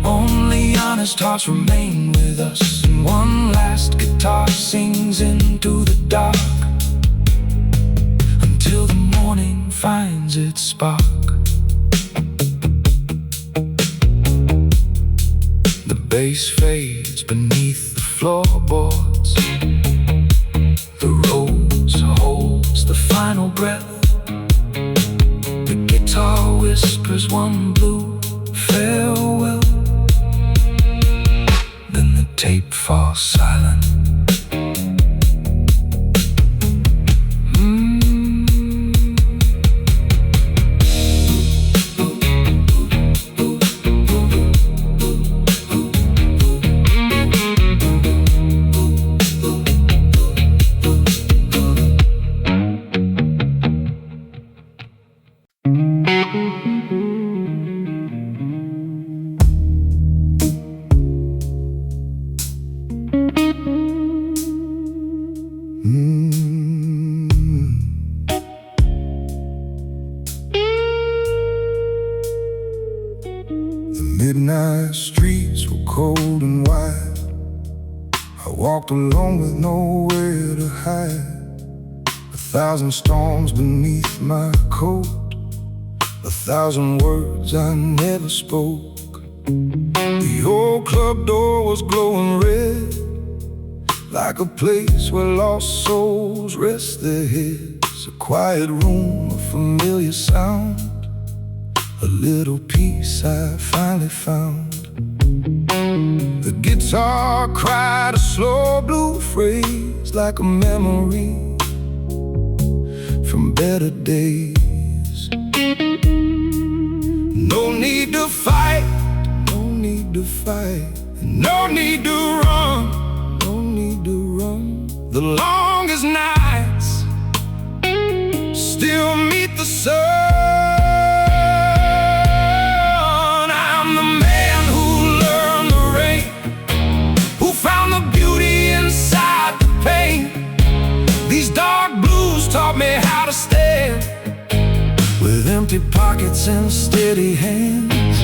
only honest hearts remain with us, and one last guitar sings into the dark until the morning finds its spark. The bass fades beneath the floorboards. The rose holds the final breath. The guitar whispers one blue farewell. Then the tape falls silent. The midnight streets were cold and wide. I walked alone with nowhere to hide. 1,000 storms beneath my coat, 1,000 words I never spoke. The old club door was glowing red, like a place where lost souls rest their heads. A quiet room, a familiar sound, a little peace I finally found. The guitar cried a slow blue phrase, like a memory from better days. No need to fight, no need to fight, no need to run, no need to run. The longest nights still meet the sun. I'm the man who learned the rain, who found the beauty inside the pain. These dark blues taught me how to stand with empty pockets and steady hands.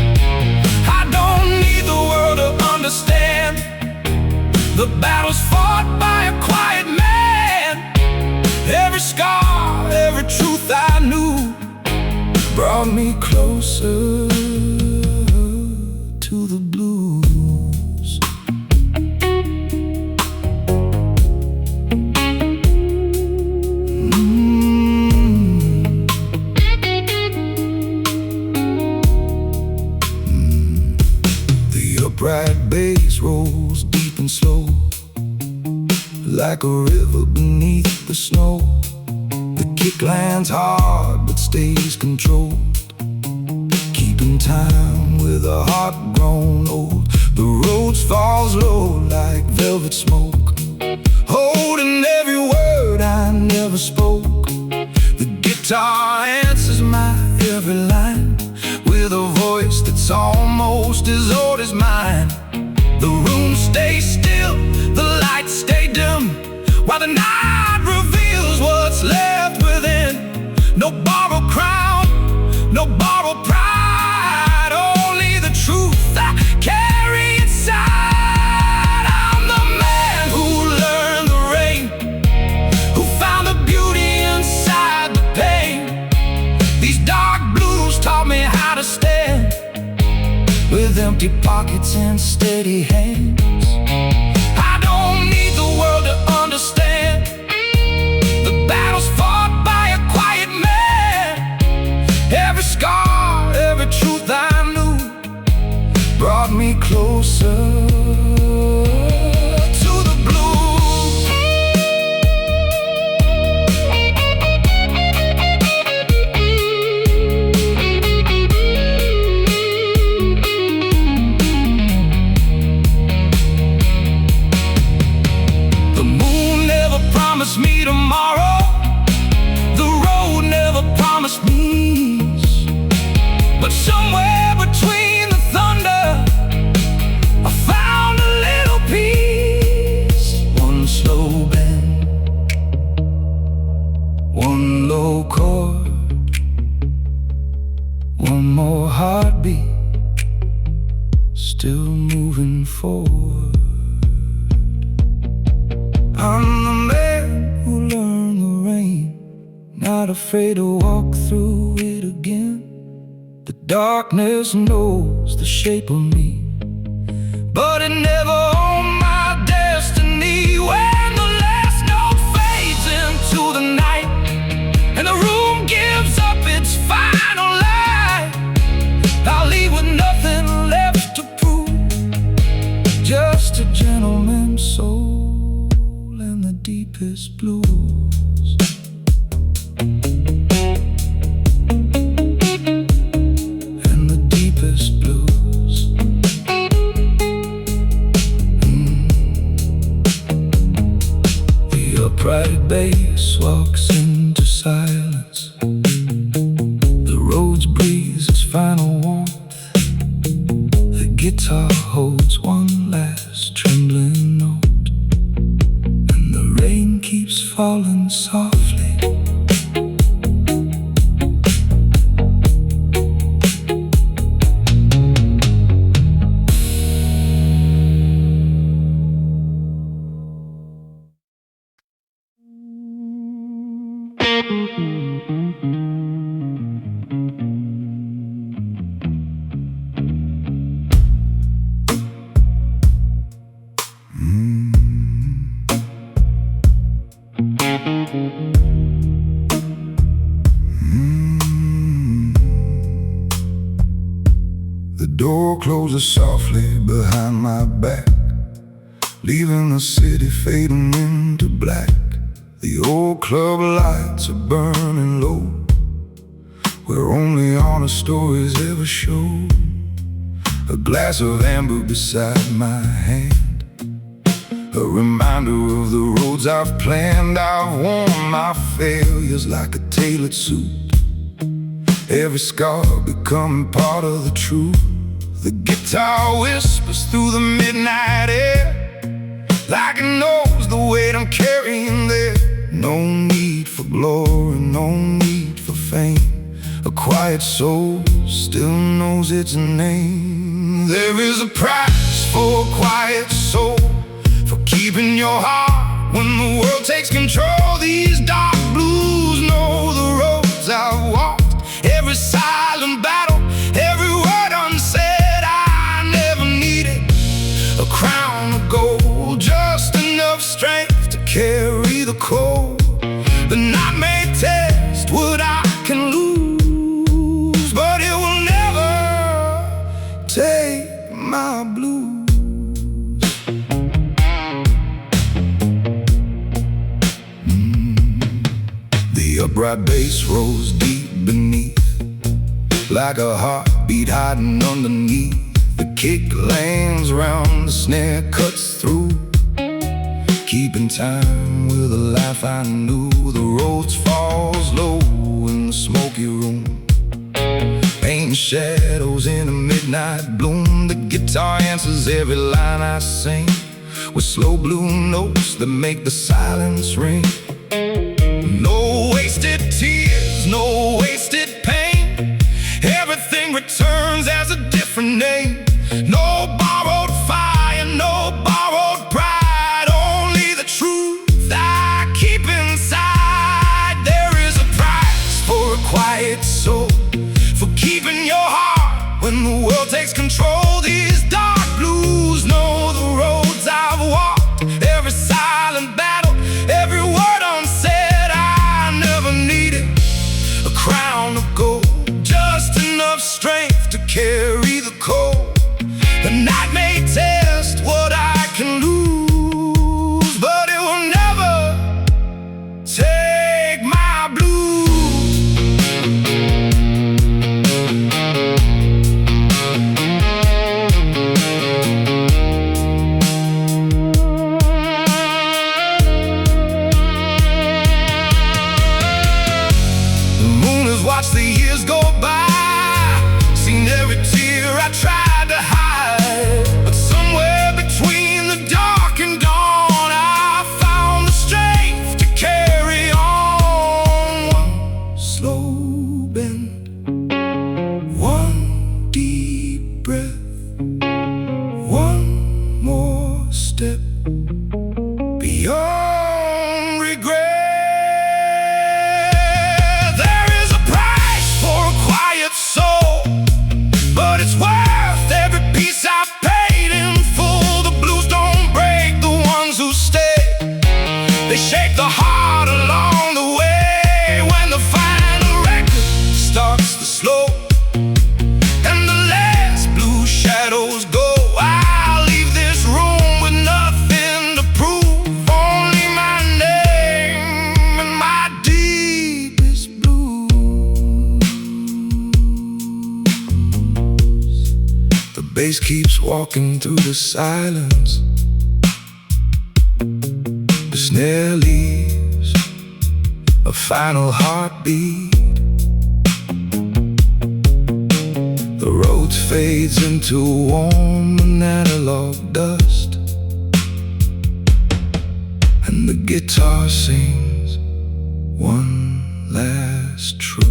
I don't need the world to understand the battles fought by a quiet man. Every scar, every truth I knew brought me closer to the blues. The upright bass rolls deep and slow, like a river beneath the snow. The kick lands hard but stays controlled, keeping time with a heart grown old. The roads falls low like velvet smoke, holding every word I never spoke. The guitar answers my every line with a voice that's almost as old as mine. The room stays still, the lights stay dim, while the night reveals what's left within. No borrowed crown, no borrowed pride, only the truth I carry inside. I'm the man who learned the rain, who found the beauty inside the pain. These dark blues taught me how to stand with empty pockets and steady hands. I don't need the world to understand the battles fought by a quiet man. Every scar, every truth I knew brought me closer to the blue. The moon never promised me tomorrow, the road never promised me ease. But somewhere between the thunder, I found a little peace. One slow bend, one low chord, one more heartbeat, still moving forward. I'm the man who learned the rain, not afraid to walk through it again. The darkness knows the shape of me, but it never owned my destiny. When the last note fades into the night and the room gives up its final light, I'll leave with nothing left to prove, just a gentleman's soul and the deepest blues. Upright bass walks into silence. The roads breathes its final warmth. The guitar holds one last trembling note, and the rain keeps falling softly. The door closes softly behind my back, leaving the city fading into black. The old club lights are burning low, where only honest stories ever show. A glass of amber beside my hand, a reminder of the roads I've planned. I've worn my failures like a tailored suit, every scar becoming part of the truth. The guitar whispers through the midnight air, like it knows the weight I'm carrying there. No need for glory, no need for fame. A quiet soul still knows its name. There is a price for a quiet soul, for keeping your heart when the world takes control. These dark blues know the roads I've walked, every silent battle, every word unsaid. I never needed a crown of gold, just enough strength to carry the cold. The night may test what I can lose, but it will never take my blues. The upright bass rolls deep beneath, like a heartbeat hiding underneath. The kick lands round, the snare cuts through, keeping time with a life I knew. The road falls low and midnight bloom. The guitar answers every line I sing, with slow blue notes that make the silence ring. No wasted tears, no wasted pain. Everything returns as a different name. No borrowed fire, no borrowed pride, only the truth I keep inside. There is a price for a quiet soul, for keeping your heart when the world takes control. These dark blues know the roads I've walked, every silent battle, every word unsaid. I never needed a crown of gold, just enough strength to carry the cold. The night may test what I can lose, but it will never take my blues. The moon has watched the years go by, seen every tear I tried to hide. But somewhere between the dark and dawn, I found the strength to carry on. One slow bend, one deep breath, one more step beyond regret. There is a price for a quiet soul, but it's worth every piece I paid in full. The blues don't break the ones who stay, they shape the heart along the way. When the final record starts to slow and the last blue shadows go, I'll leave this room with nothing to prove, only my name and my deepest blues. The bass keeps walking through the silence, the snare leaves a final heartbeat. The road fades into warm and analog dust, and the guitar sings one last truth.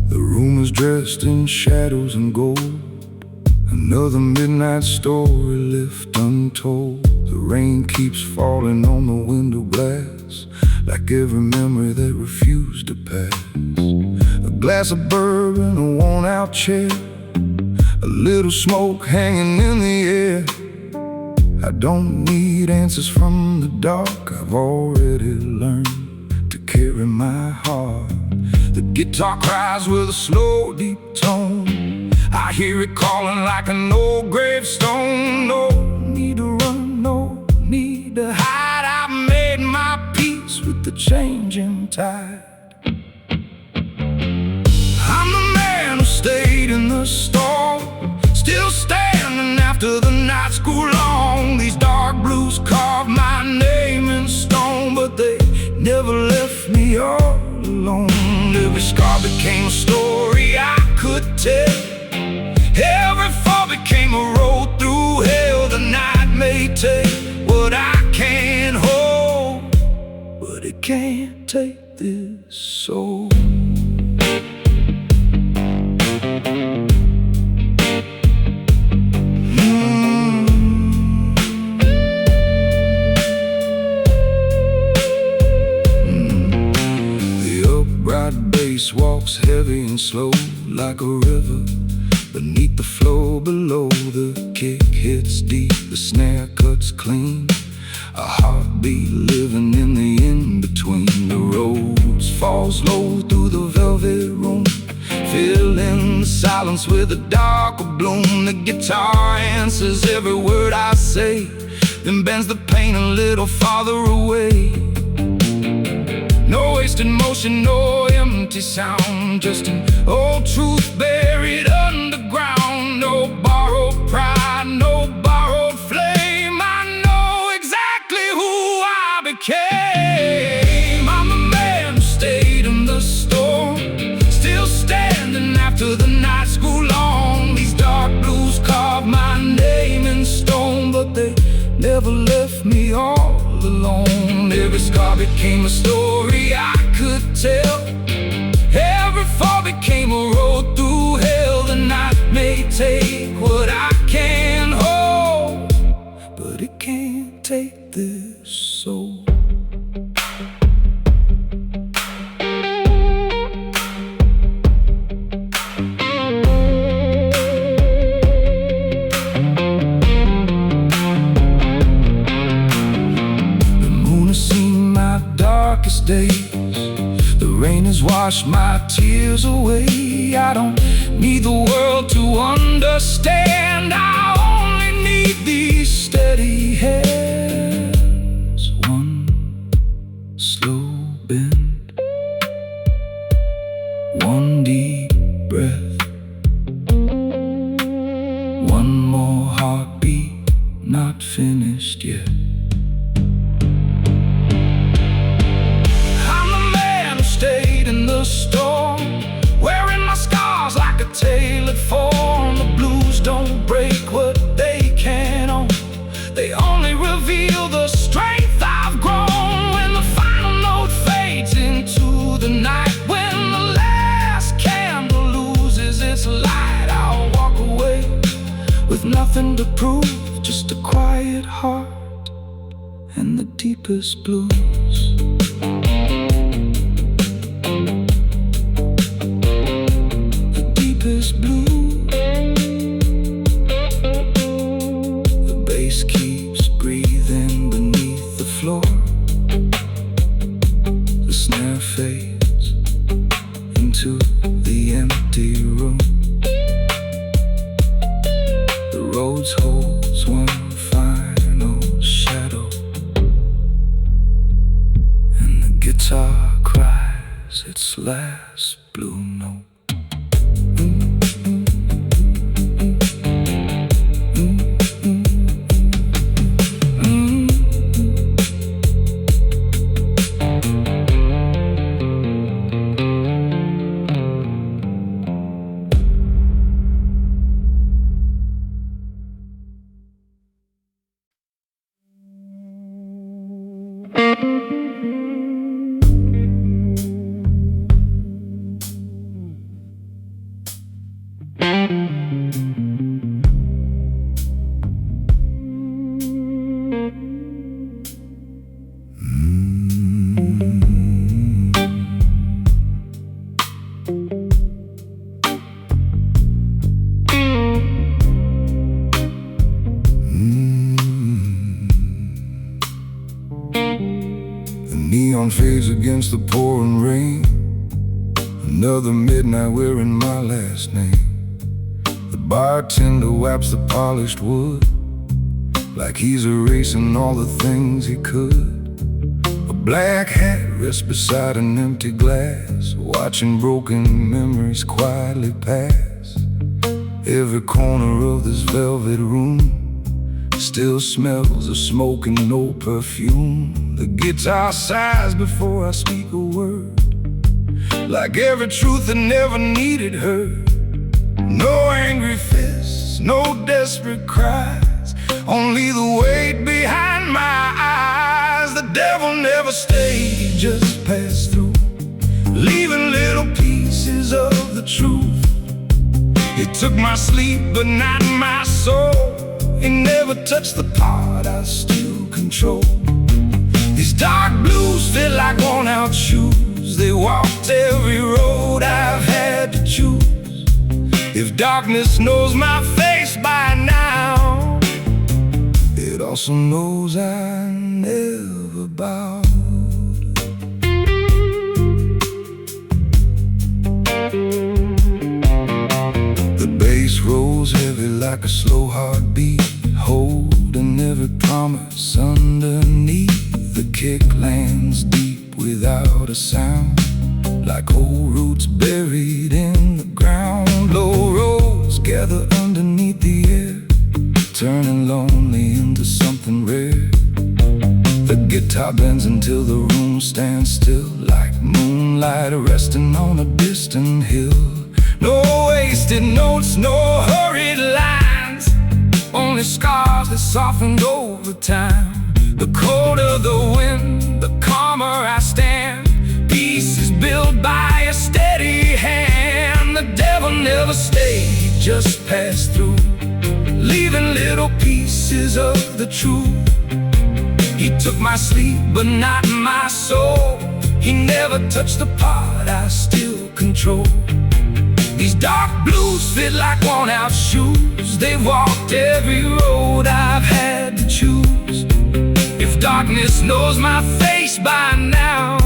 The room is dressed in shadows and gold, another midnight story left untold. The rain keeps falling on the window glass, like every memory that refused to pass. A glass of bourbon, a worn-out chair, a little smoke hanging in the air. I don't need answers from the dark, I've already learned to carry my heart. The guitar cries with a slow, deep tone, I hear it calling like an old gravestone. No need to run, no need to hide, I've made my peace with the changing tide. I'm the man who stayed in the storm, still standing after the nights grew long. These dark blues carved my name in stone, but they never left me all alone. Every scar became a story I could tell, every fall became a road through hell. The night may take what I can't hold, but it can't take this soul. The upright bass walks heavy and slow like a river Beneath the flow below, the kick hits deep, the snare cuts clean. A heartbeat living in the in-between. The roads falls low through the velvet room, filling the silence with a darker bloom. The guitar answers every word I say, then bends the pain a little farther away. No wasted motion, no empty sound, just an old truth buried underground. No borrowed pride, no borrowed flame. I know exactly who I became. I'm the man who stayed in the storm, still standing after the nights grew long. These dark blues carved my name in stone, but they never left me all alone. Every scar became a story I could tell. Every fall became a road through hell. The night may take what I can't hold, but it can't take this soul. Days, the rain has washed my tears away. I don't need the world to understand. I only need these steady hands. One slow bend, one deep breath, one more heartbeat, not finished yet. Stayed in the storm, wearing my scars like a tailored form. The blues don't break what they can't own, they only reveal the strength I've grown. When the final note fades into the night, when the last candle loses its light, I'll walk away with nothing to prove, just a quiet heart and the deepest blues. Blue. The bass keeps breathing beneath the floor. The snare fades into the empty room. The roads holds one final shadow, and the guitar cries its last blue note. Neon fades against the pouring rain. Another midnight wearing my last name. The bartender wipes the polished wood like he's erasing all the things he could. A black hat rests beside an empty glass, watching broken memories quietly pass. Every corner of this velvet room still smells of smoke and no perfume. The guitar sighs before I speak a word, like every truth that never needed heard. No angry fists, no desperate cries, only the weight behind my eyes. The devil never stayed, he just passed through, leaving little pieces of the truth. He took my sleep but not my soul. He never touched the part I still control. These dark blues feel like worn out shoes. They walked every road I've had to choose. If darkness knows my face by now, it also knows I never bowed. The bass rolls heavy like a slow heartbeat, holding every promise underneath. The kick lands deep without a sound, like old roots buried in the ground. Low roads gather underneath the air, turning lonely into something rare. The guitar bends until the room stands still, like moonlight resting on a distant hill. No wasted notes, no hurried lines, only scars that softened over time. The colder the wind, the calmer I stand. Peace is built by a steady hand. The devil never stayed, just passed through, leaving little pieces of the truth. He took my sleep, but not my soul. He never touched the part I still control. These dark blues fit like worn-out shoes. They've walked every road I've had to choose. If darkness knows my face by now,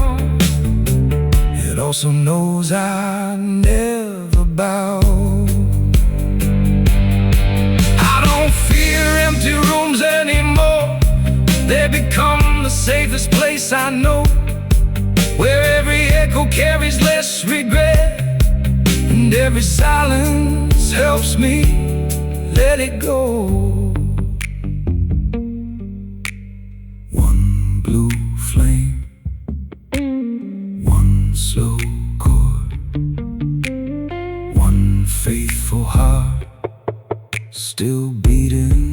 it also knows I never bow. I don't fear empty rooms anymore. They become the safest place I know, where every echo carries less regret, and every silence helps me let it go. One blue flame, one slow chord, one faithful heart still beating.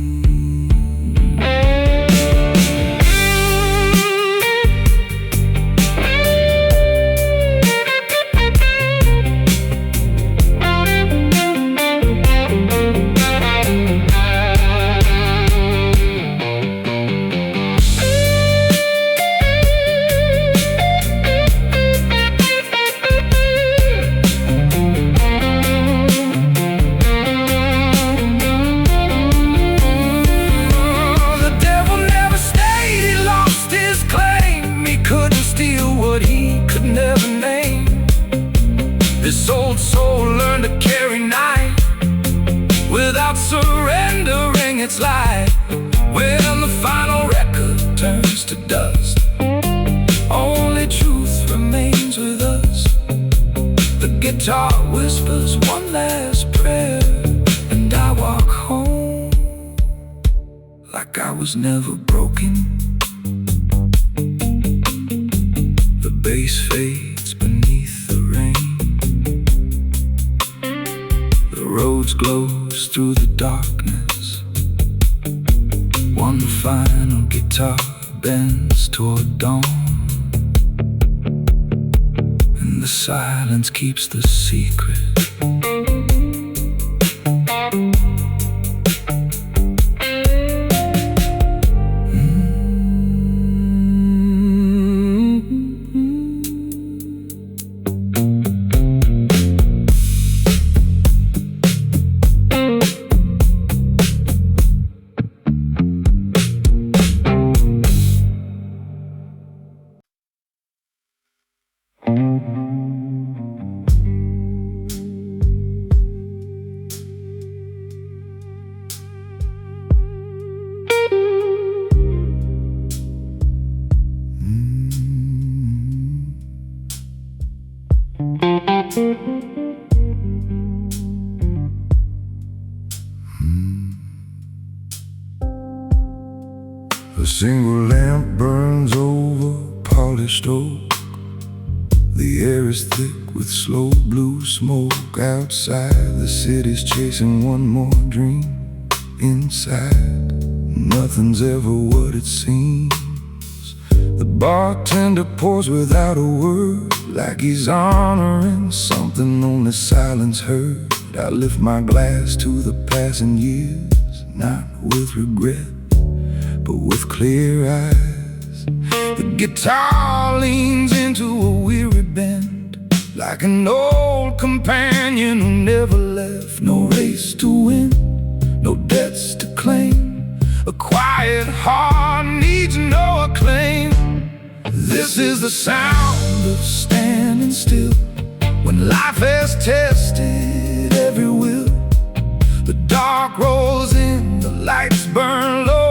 This old soul learned to carry night without surrendering its light. When the final record turns to dust, only truth remains with us. The guitar whispers one last prayer, and I walk home like I was never broken. The bass fades beneath the rain. The roads glows through the darkness. One final guitar bends toward dawn, and the silence keeps the secret. A single lamp burns over polished oak. The air is thick with slow blue smoke. Outside, the city's chasing one more dream. Inside, nothing's ever what it seems. The bartender pours without a word, like he's honoring something only silence heard. I lift my glass to the passing years, not with regret, but with clear eyes. The guitar leans into a weary bend, like an old companion who never left. No race to win, no debts to claim. A quiet heart needs no acclaim. This is the sound of standing still, when life has tested every will. The dark rolls in, the lights burn low,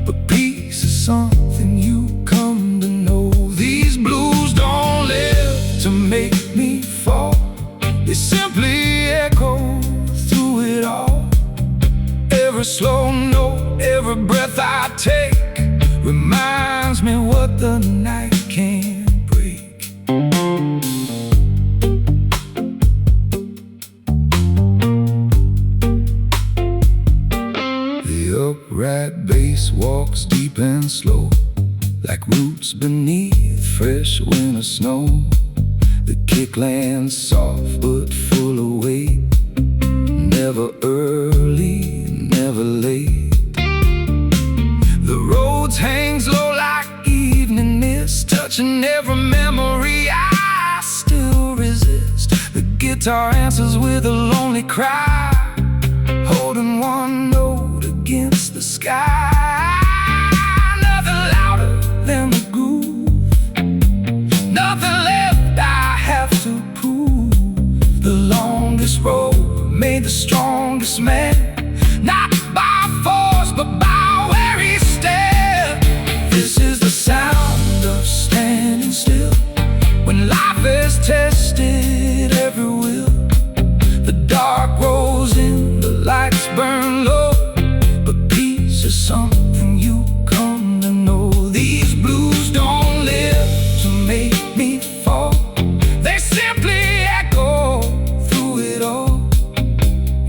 but peace is something you come to know. These blues don't live to make me fall, they simply echo through it all. Every slow note, every breath I take reminds me what the night can't break. The upright bass walks deep and slow, like roots beneath fresh winter snow. The kick lands soft but full of weight, never early, never late. The roads hangs low like evening mist, touching every memory I still resist. The guitar answers with a lonely cry, holding one note against the sky. Nothing louder than the groove, nothing left I have to prove. The longest road made the strongest man, not by force but by where he stepped. This is the sound of standing still, when life has tested every will. The dark rolls in, the lights burn low, but peace is something you come to know. These blues don't live to make me fall, they simply echo through it all.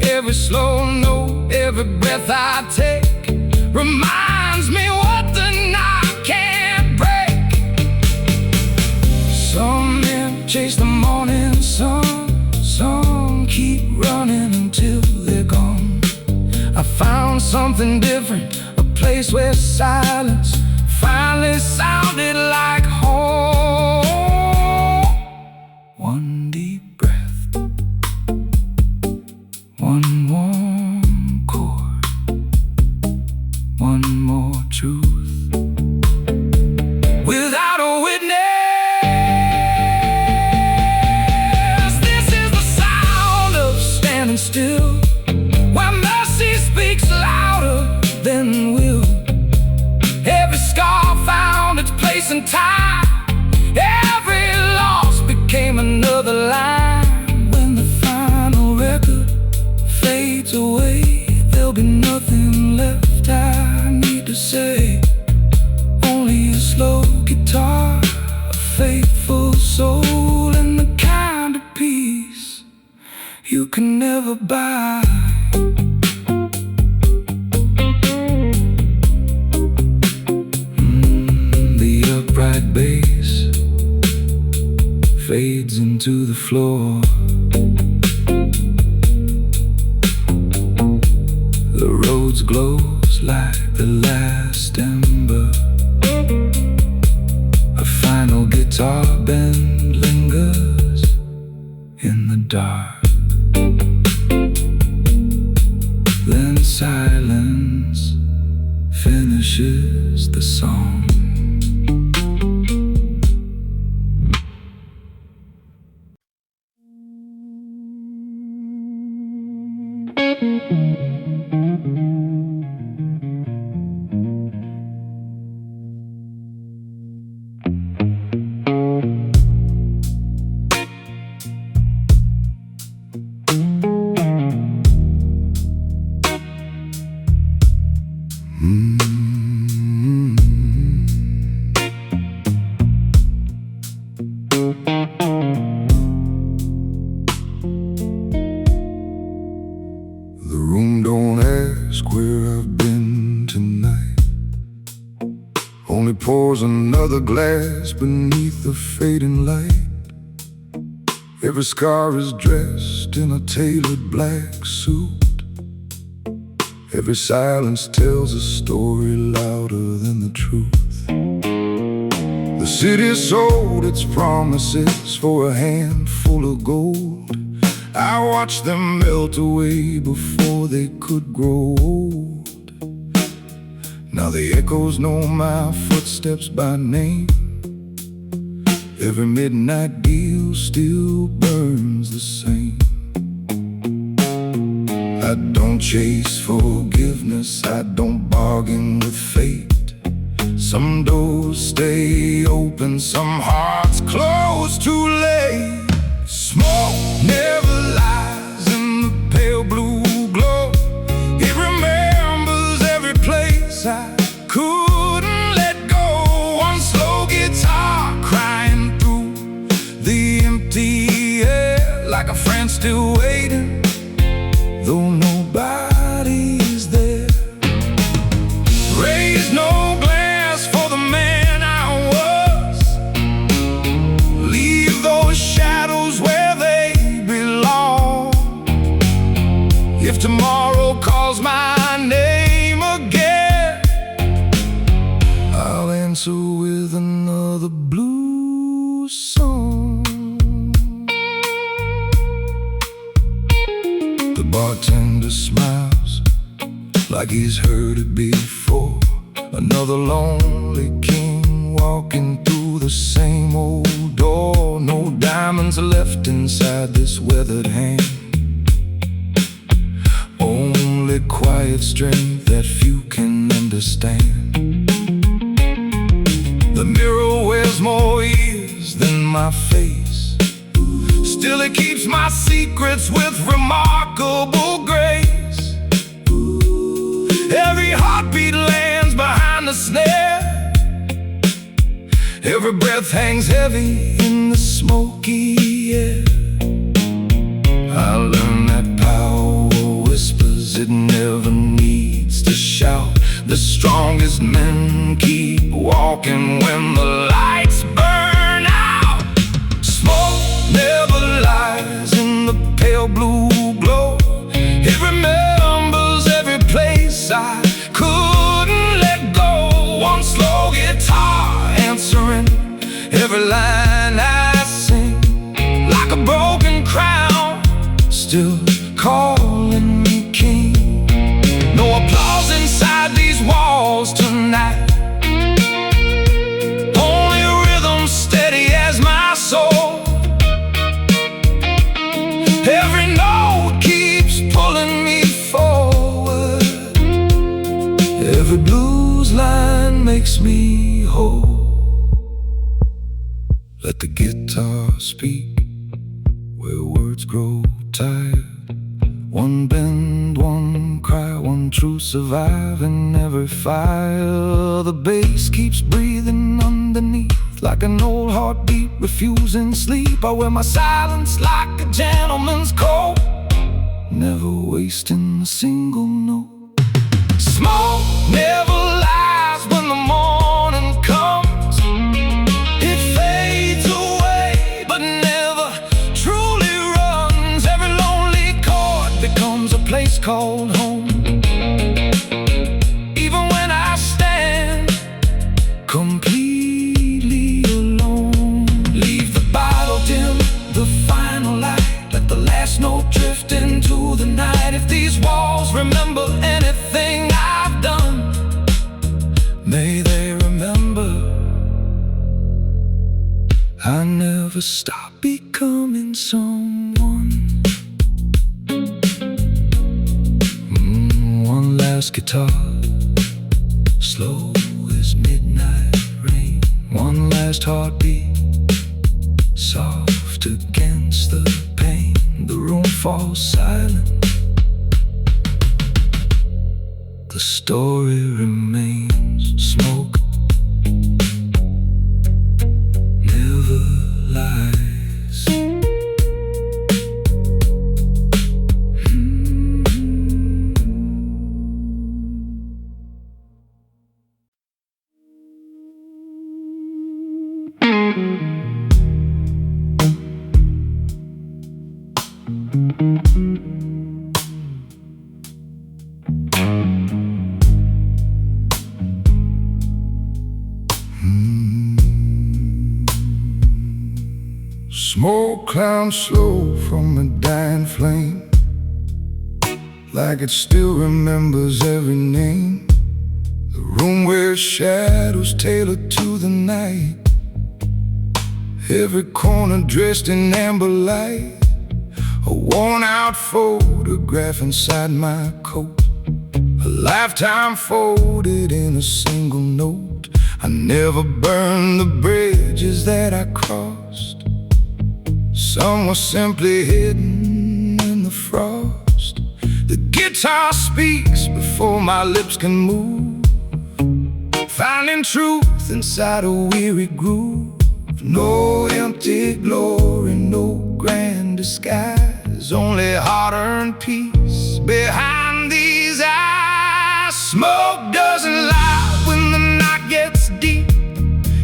Every slow note, every breath I take reminds me what the night can't break. Some men chase the morning sun, some keep running until they're gone. I found something different, a place where silence finally sounded like home. One deep breath, one warm chord, one more truth. Without a witness, this is the sound of standing still, where mercy speaks louder than will. Every scar found its place in time, every loss became another line. When the final record fades away, there'll be nothing left I need to say. Only a slow guitar, a faithful soul, and the kind of peace you can never buy. The upright bass fades into the floor. The roads glows like the last ember. A final guitar bend lingers in the dark. Then silence finishes the song. Only pours another glass beneath the fading light. Every scar is dressed in a tailored black suit. Every silence tells a story louder than the truth. The city sold its promises for a handful of gold. I watched them melt away before they could grow old. Now the echoes know my footsteps by name. Every midnight deal still burns the same. I don't chase forgiveness, I don't bargain with fate. Some doors stay open, some hearts close too late. Smoke never lies in the pale blue glow. It remembers every place I couldn't let go. One slow guitar crying through the empty air, like a friend still waiting, though nobody's there. Raise no glass for the man I was. Leave those shadows where they belong. If tomorrow calls my name again, I'll answer with another blues song. The bartender smiles like he's heard it before. Another lonely king walking through the same old door. No diamonds left inside this weathered hand, only quiet strength that few can understand. The mirror wears more ears than my face. Still it keeps my secrets with remarkable grace. Every heartbeat lands behind the snare. Every breath hangs heavy in the smoky air. I learned that power whispers, it never needs to shout. The strongest men keep walking when the lights burn out. Smoke never lies in the pale blue glow. It remembers every place I couldn't let go. One slow guitar answering every line I sing, like a broken crown still calling me king. No applause inside these walls tonight, only a rhythm steady as my soul. Every note keeps pulling me forward. Every blues line makes me whole. Let the guitar speak where words grow tired. One bend, one cry, one truth surviving every fire. The bass keeps breathing underneath, like an old heartbeat refusing sleep. I wear my silence like a gentleman's coat, never wasting a single note. Smoke never lies when the morning comes. It fades away but never truly runs. Every lonely chord becomes a place called home. Even when I stand completely alone, leave the bottle dim, the final light. Let the last note drift into the night. If these walls remember anything I've done, may they remember I never stopped becoming someone. One last guitar, slow as midnight rain. One last heartbeat, soft against the pain. The room falls silent, the story remains. Smoke never lies. climbs slow from a dying flame, like it still remembers every name. The room wears shadows tailored to the night, every corner dressed in amber light. A worn-out photograph inside my coat, a lifetime folded in a single note. I never burned the bridges that I crossed, some were simply hidden in the frost. The guitar speaks before my lips can move, finding truth inside a weary groove. No empty glory, no grand disguise, only hard-earned peace behind these eyes. Smoke doesn't lie when the night gets deep,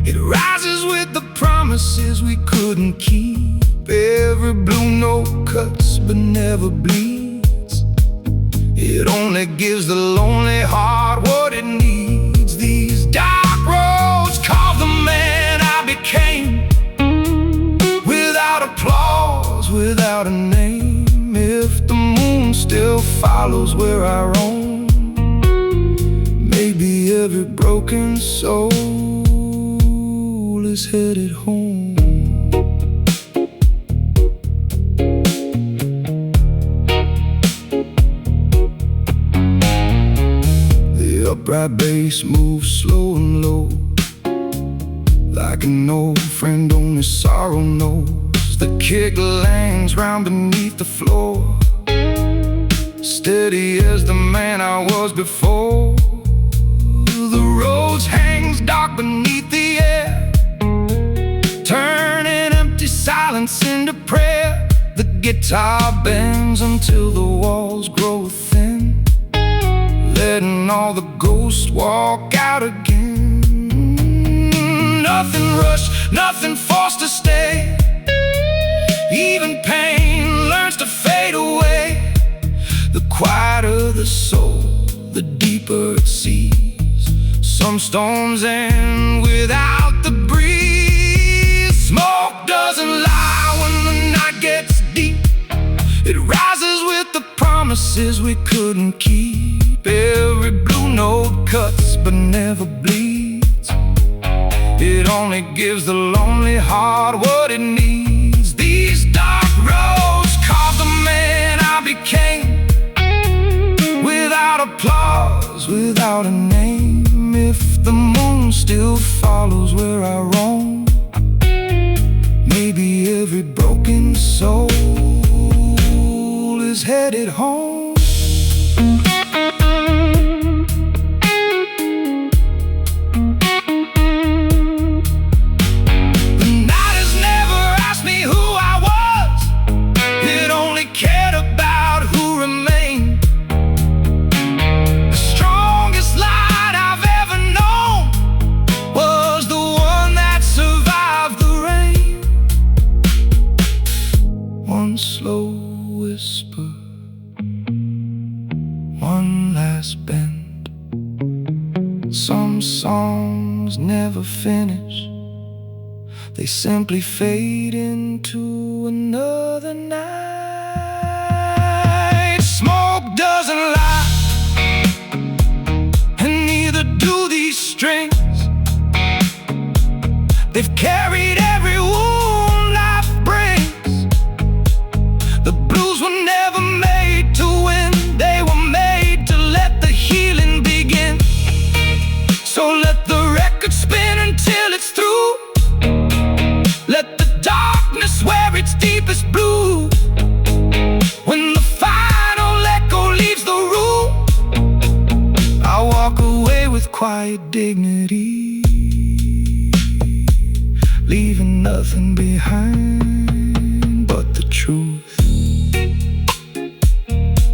it rises with the promises we couldn't keep. Every blue note cuts but never bleeds, it only gives the lonely heart what it needs. These dark roads carve the man I became, without applause, without a name. If the moon still follows where I roam, maybe every broken soul is headed home. The upright bass moves slow and low, like an old friend only sorrow knows. The kick langs round beneath the floor, steady as the man I was before. The roads hangs dark beneath the air, turning empty silence into prayer. The guitar bends until the walls grow thin, letting all the ghosts walk out again. Nothing rushed, nothing forced to stay, even pain learns to fade away. The quieter the soul, the deeper it sees. Some storms end without the breeze. Smoke doesn't lie when the night gets deep, it rises with the promises we couldn't keep. Every blue note cuts but never bleeds, it only gives the lonely heart what it needs. These dark roads carve the man I became, without applause, without a name. If the moon still follows where I roam, maybe every broken soul is headed home. Slow whisper, one last bend. Some songs never finish, they simply fade into another night. Smoke doesn't lie, and neither do these strings. They've carried every wound life brings. The blues were never made to win, they were made to let the healing begin. So let the record spin until it's through, let the darkness wear its deepest blue. When the final echo leaves the room, I walk away with quiet dignity, leaving nothing behind but the truth.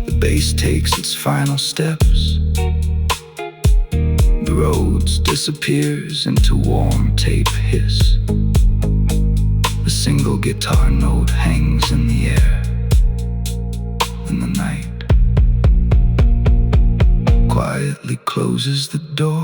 The bass takes its final steps, the roads disappears into warm tape hiss. A single guitar note hangs in the air, and the night quietly closes the door.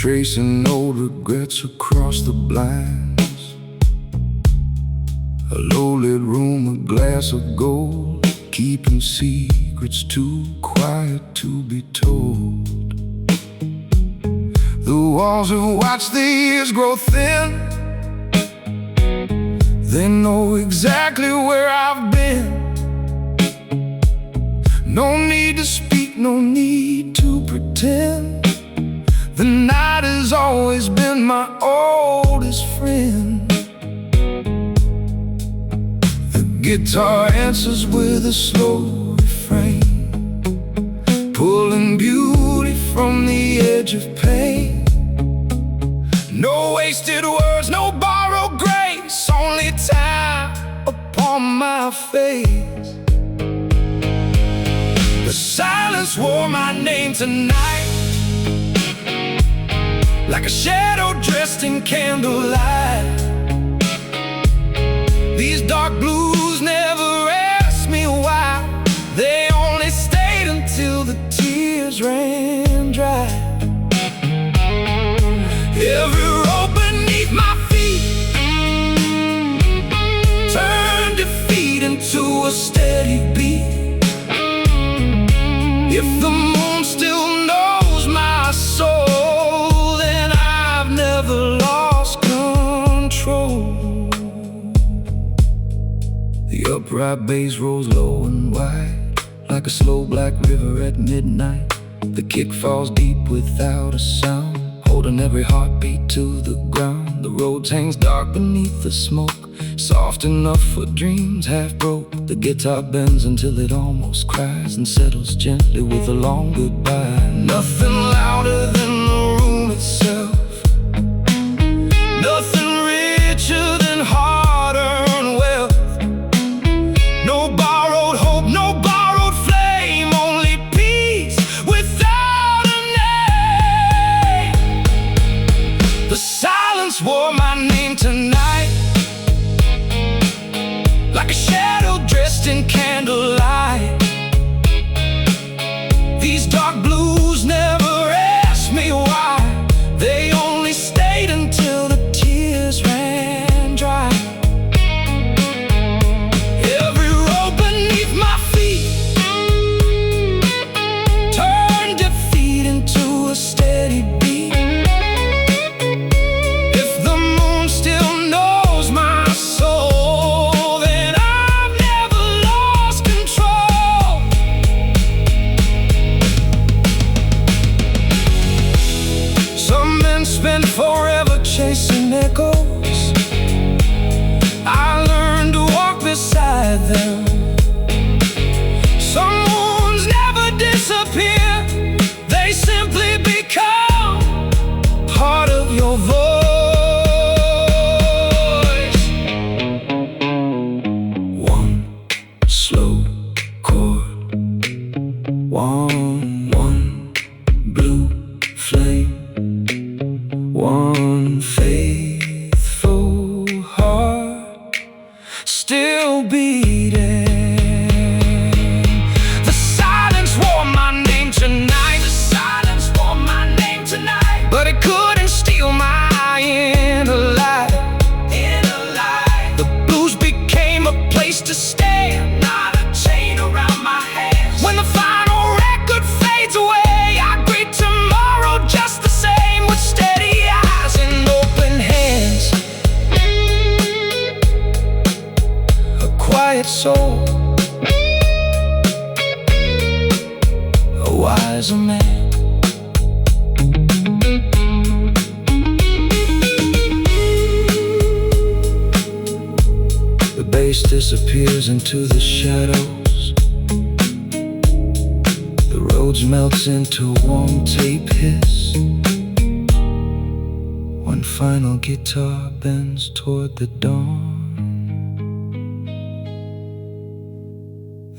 tracing old regrets across the blinds. A low-lit room, a glass of gold, keeping secrets too quiet to be told. The walls have watched the years grow thin. They know exactly where I've been. No need to speak, no need to pretend. The night has always been my oldest friend. The guitar answers with a slow refrain, pulling beauty from the edge of pain. No wasted words, no borrowed grace, only time upon my face. The silence wore my name tonight, like a shadow dressed in candlelight. These dark blues never asked me why. They only stayed until the tears ran dry. Every rope beneath my feet turned defeat into a steady beat. If the moon still knows my soul, then I've never lost control. The upright bass rolls low and wide, like a slow black river at midnight. The kick falls deep without a sound, holding every heartbeat to the ground. The road hangs dark beneath the smoke, soft enough for dreams half broke. The guitar bends until it almost cries, and settles gently with a long goodbye. Nothing louder than the room itself, nothing richer than hard-earned wealth. No borrowed hope, no borrowed flame, only peace without a name. The silence wore my name tonight, like a shadow dressed in candlelight. These dark blues never asked me why. They only stayed until the tears ran dry. Every rope beneath my feet turned defeat into a steady beat. If the moon still knows my soul, then I've never lost control. Some men spend forever chasing echoes. I learned to walk beside them. Some wounds never disappear, they simply become part of your voice. One slow chord, one blue flame, one faithful heart still beating. The silence wore my name tonight, the silence wore my name tonight, but it couldn't steal my inner light. The blues became a place to stay, not a chain around my hands. When the final record fades away, I greet tomorrow just the same, with steady eyes and open hands. A quiet soul, a wiser man. The bass disappears into the shadows. The roads melts into warm tape hiss. One final guitar bends toward the dawn,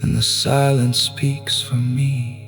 and the silence speaks for me.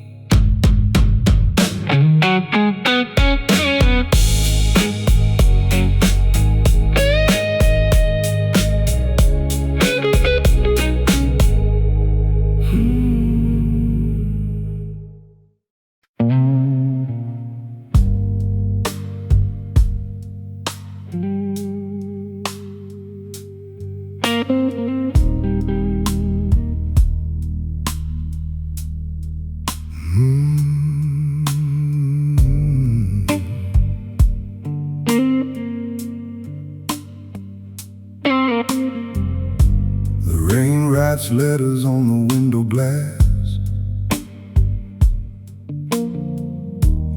writes letters on the window glass,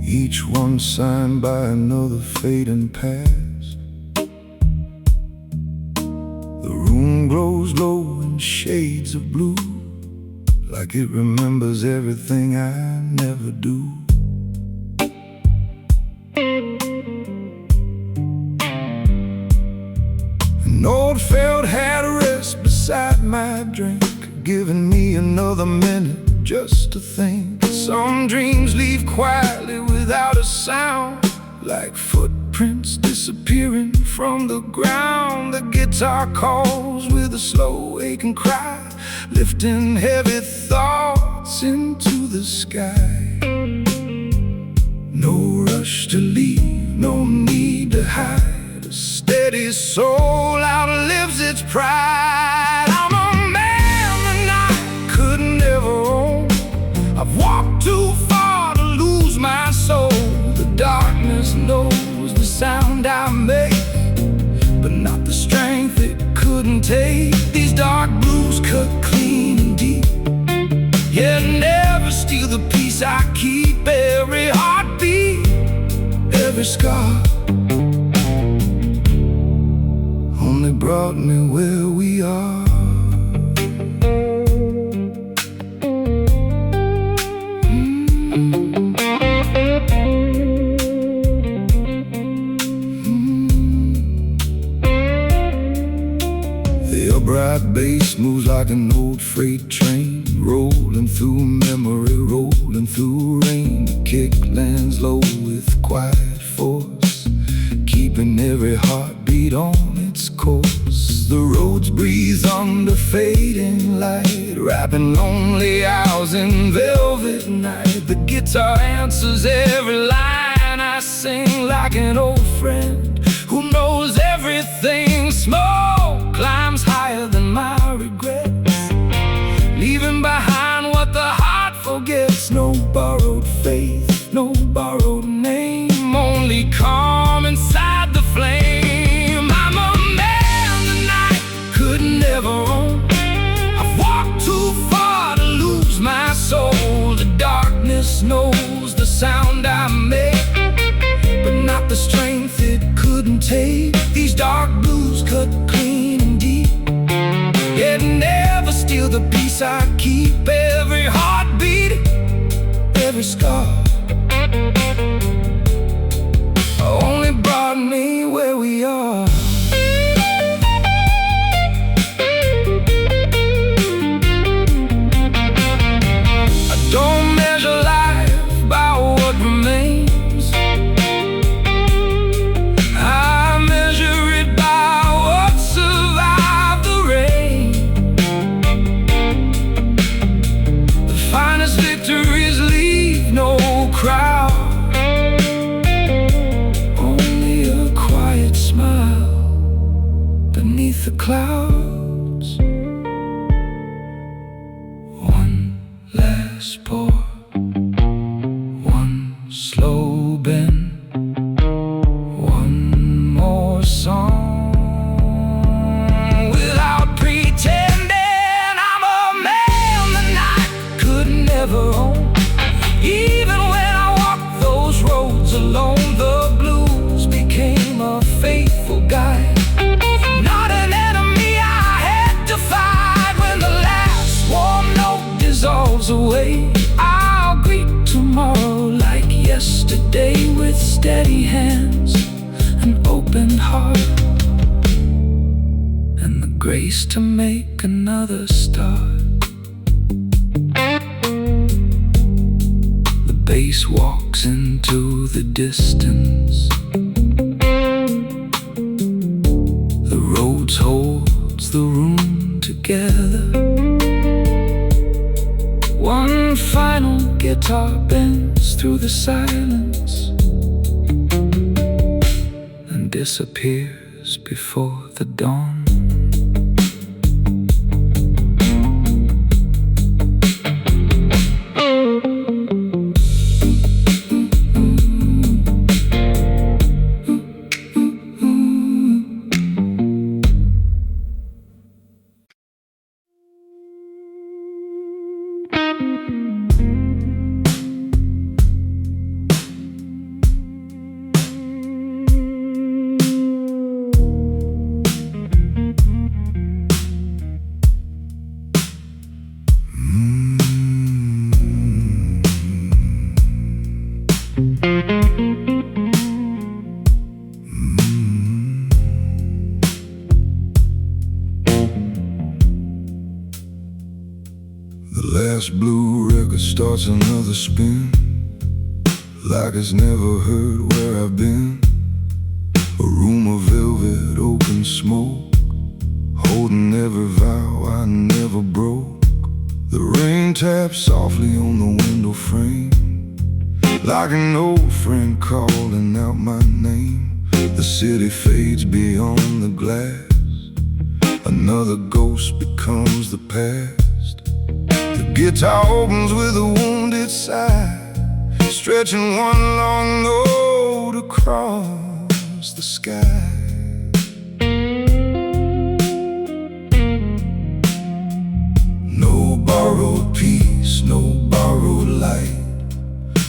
each one signed by another fading past. The room glows low in shades of blue, like it remembers everything I never do. An old felt hat rests beside my drink, giving me another minute just to think. Some dreams leave quietly without a sound, like footprints disappearing from the ground. The guitar calls with a slow aching cry, lifting heavy thoughts into the sky. No rush to leave, no need to hide. A steady soul outlives its pride. I'm a man that I could never own. I've walked too far to lose my soul. The darkness knows the sound I make, but not the strength it couldn't take. These dark blues cut clean and deep, yet never steal the peace I keep. Every heartbeat, every scar, only brought me where we are. The bright bass moves like an old freight train, rolling through memory, rolling through rain. The kick lands low with quiet force, keeping every heartbeat on its course. The roads breathe under fading light, wrapping lonely hours in velvet night. The guitar answers every line I sing, like an old friend who knows everything. Smoke climbs higher than my regrets, leaving behind what the heart forgets. No borrowed faith, no borrowed name, only calm inside the flame. I'm a man the night could never own. I've walked too far to lose my soul. The darkness knows the sound I make, but not the strength it couldn't take. These dark blues cut clean and deep, yet never steal the peace I keep. Every heartbeat, every scar, only brought me where we are. I don't measure life by what remains, I measure it by what survived the rain. The finest victories leave no crowd, only a quiet smile beneath the clouds. One last pour, one slow bend, one more song without pretending. I'm a man the night could never own. Even when I walked those roads alone, the blues became a faithful guide, not an enemy I had to fight. When the last warm note dissolves away, I'll greet tomorrow like yesterday, with steady hands, an open heart, and the grace to make another start. The bass walks into the distance, the roads holds the room together. One final guitar bends through the silence and disappears before the dawn. The last blue record starts another spin, like it's never heard where I've been. A room of velvet, open smoke, holding every vow I never broke. The rain taps softly on the window frame, like an old friend calling out my name. The city fades beyond the glass, another ghost becomes the past. The guitar opens with a wounded sigh, stretching one long note across the sky. No borrowed peace, no borrowed light,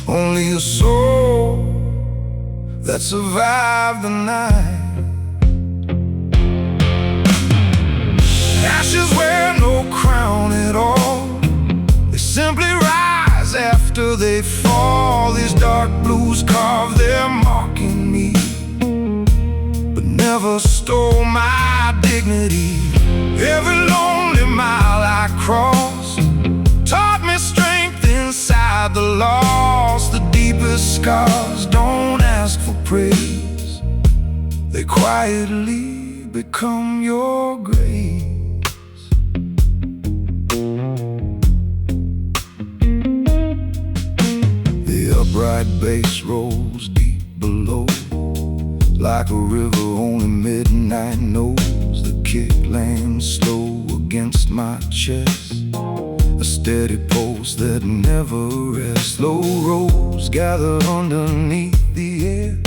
only a soul that survived the night. Ashes wear no crown at all, they simply rise after they fall. These dark blues carve their mark in me, but never stole my dignity. Every lonely mile I crossed taught me strength inside the loss. The deepest scars don't ask for praise, they quietly become your grace. The upright bass rolls deep below, like a river only midnight knows. The kick lands slow against my chest, a steady pulse that never rests. Low rolls gather underneath the air,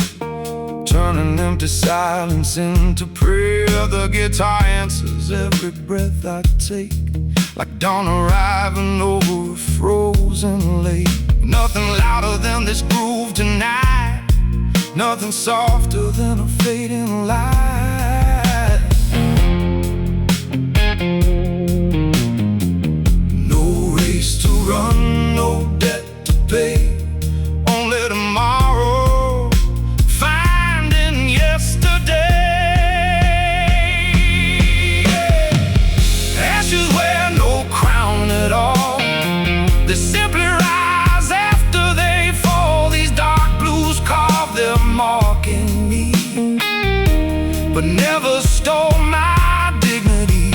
turning empty silence into prayer. The guitar answers every breath I take, like dawn arriving over a frozen lake. Nothing louder than this groove tonight, nothing softer than a fading light. No race to run, no debt to pay, only tomorrow, finding yesterday. Ashes wear no crown at all, they simply rise after they fall. These dark blues carve their mark in me, but never stole my dignity.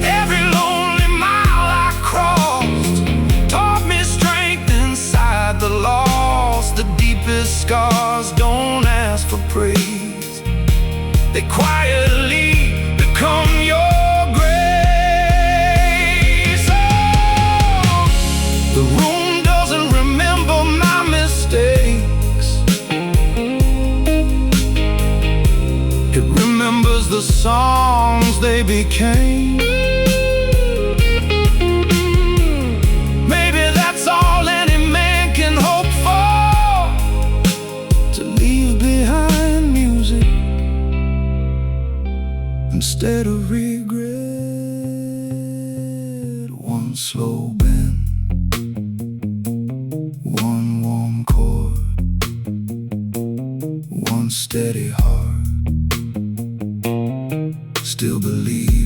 Every lonely mile I crossed taught me strength inside the loss. The deepest scars don't ask for praise, they quietly become your grace. Oh, the room doesn't remember my mistakes, it remembers the songs they became. Maybe that's all any man can hope for, to leave behind music instead of regret. One slow bend, one warm chord, one steady heart, still believing.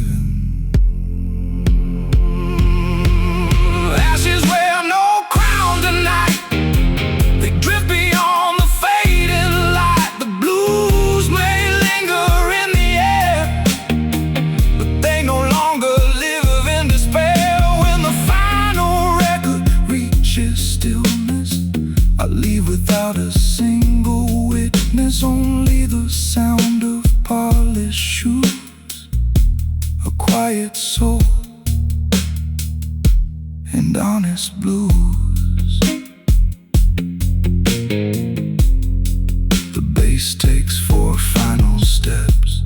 Ashes wear no crown tonight, they drift beyond the fading light. The blues may linger in the air, but they no longer live in despair. When the final record reaches stillness, I leave without a single witness, only the sound of polished shoes, a quiet soul, and honest blues. The bass takes 4 final steps,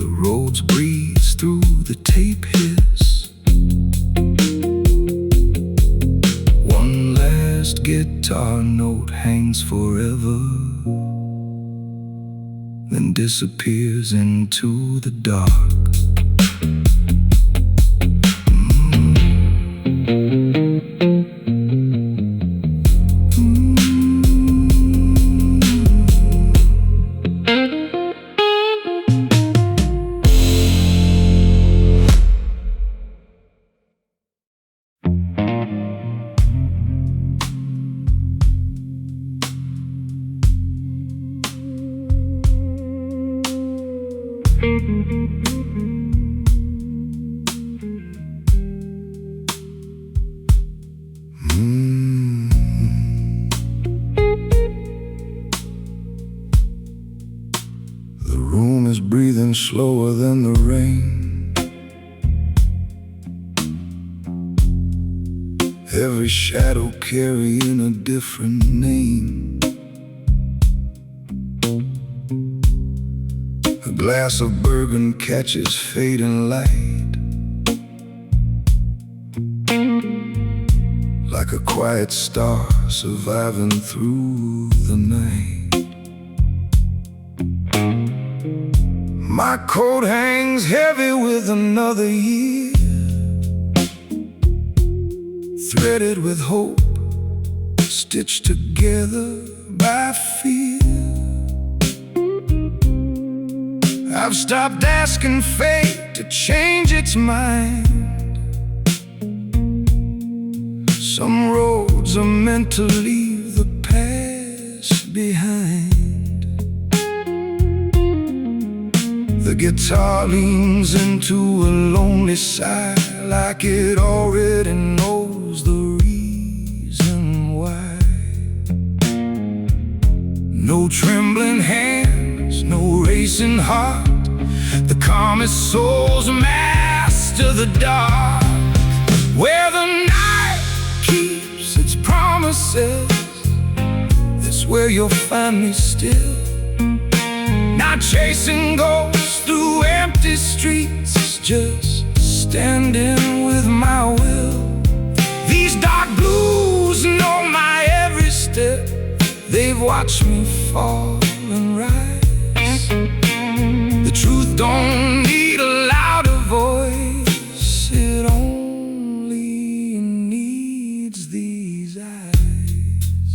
the roads breeze through the tape hiss. One last guitar note hangs forever, then disappears into the dark. moving slower than the rain. Every shadow carrying a different name. A glass of bourbon catches fading light, like a quiet star surviving through the night. My coat hangs heavy with another year, threaded with hope, stitched together by fear. I've stopped asking fate to change its mind. Some roads are meant to leave the past behind. The guitar leans into a lonely sigh, like it already knows the reason why. No trembling hands, no racing heart. The calmest souls master the dark. Where the night keeps its promises, that's where you'll find me still. Not chasing ghosts through empty streets, just standing with my will. These dark blues know my every step. They've watched me fall and rise. The truth don't need a louder voice, it only needs these eyes.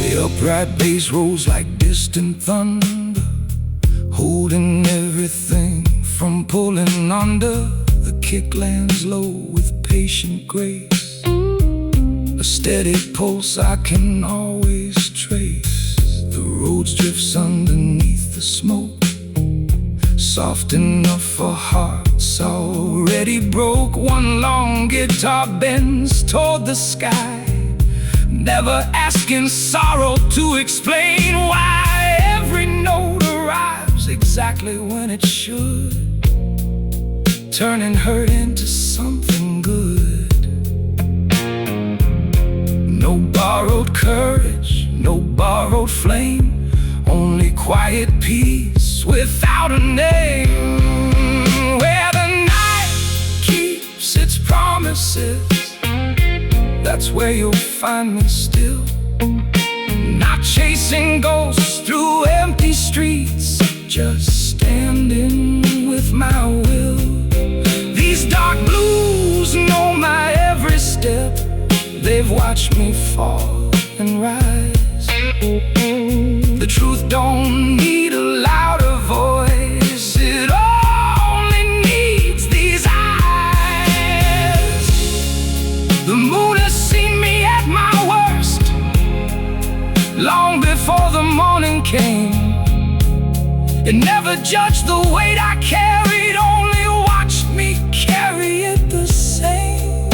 The upright bass rolls like distant thunder, holding everything from pulling under. The kick lands low with patient grace, a steady pulse I can always trace. The roads drifts underneath the smoke, soft enough for hearts already broke. One long guitar bends toward the sky, never asking sorrow to explain why. Every note arrives exactly when it should, turning hurt into something good. No borrowed courage, no borrowed flame, only quiet peace without a name. Where the night keeps its promises, that's where you'll find me still. Not chasing ghosts through empty streets, just standing with my will. These dark blues know my every step. They've watched me fall and rise. The truth don't need a louder voice, it only needs these eyes. The moon has seen me at my worst, long before the morning came. It never judged the weight I carried, only watched me carry it the same.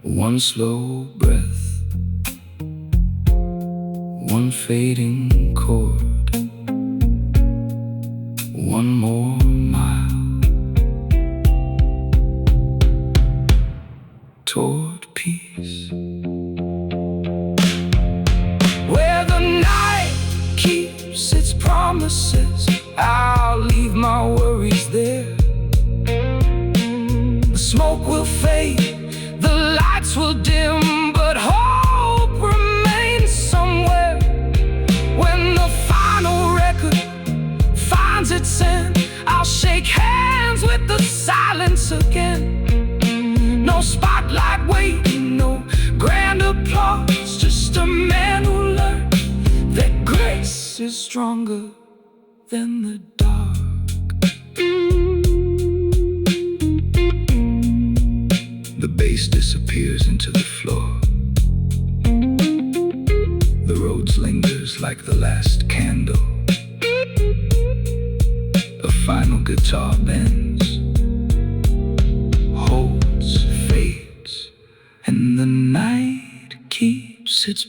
One slow breath, one fading chord, one more mile toward peace. Where the night keeps its promises, I'll leave my worries there. The smoke will fade, the lights will dim, but hope remains somewhere. When the final record finds its end, I'll shake hands with the silence again. No spotlight waiting, no grand applause, just a man who learned that grace is stronger than the dark. The bass disappears into the floor. The road lingers like the last candle. A final guitar bends, holds, fades, its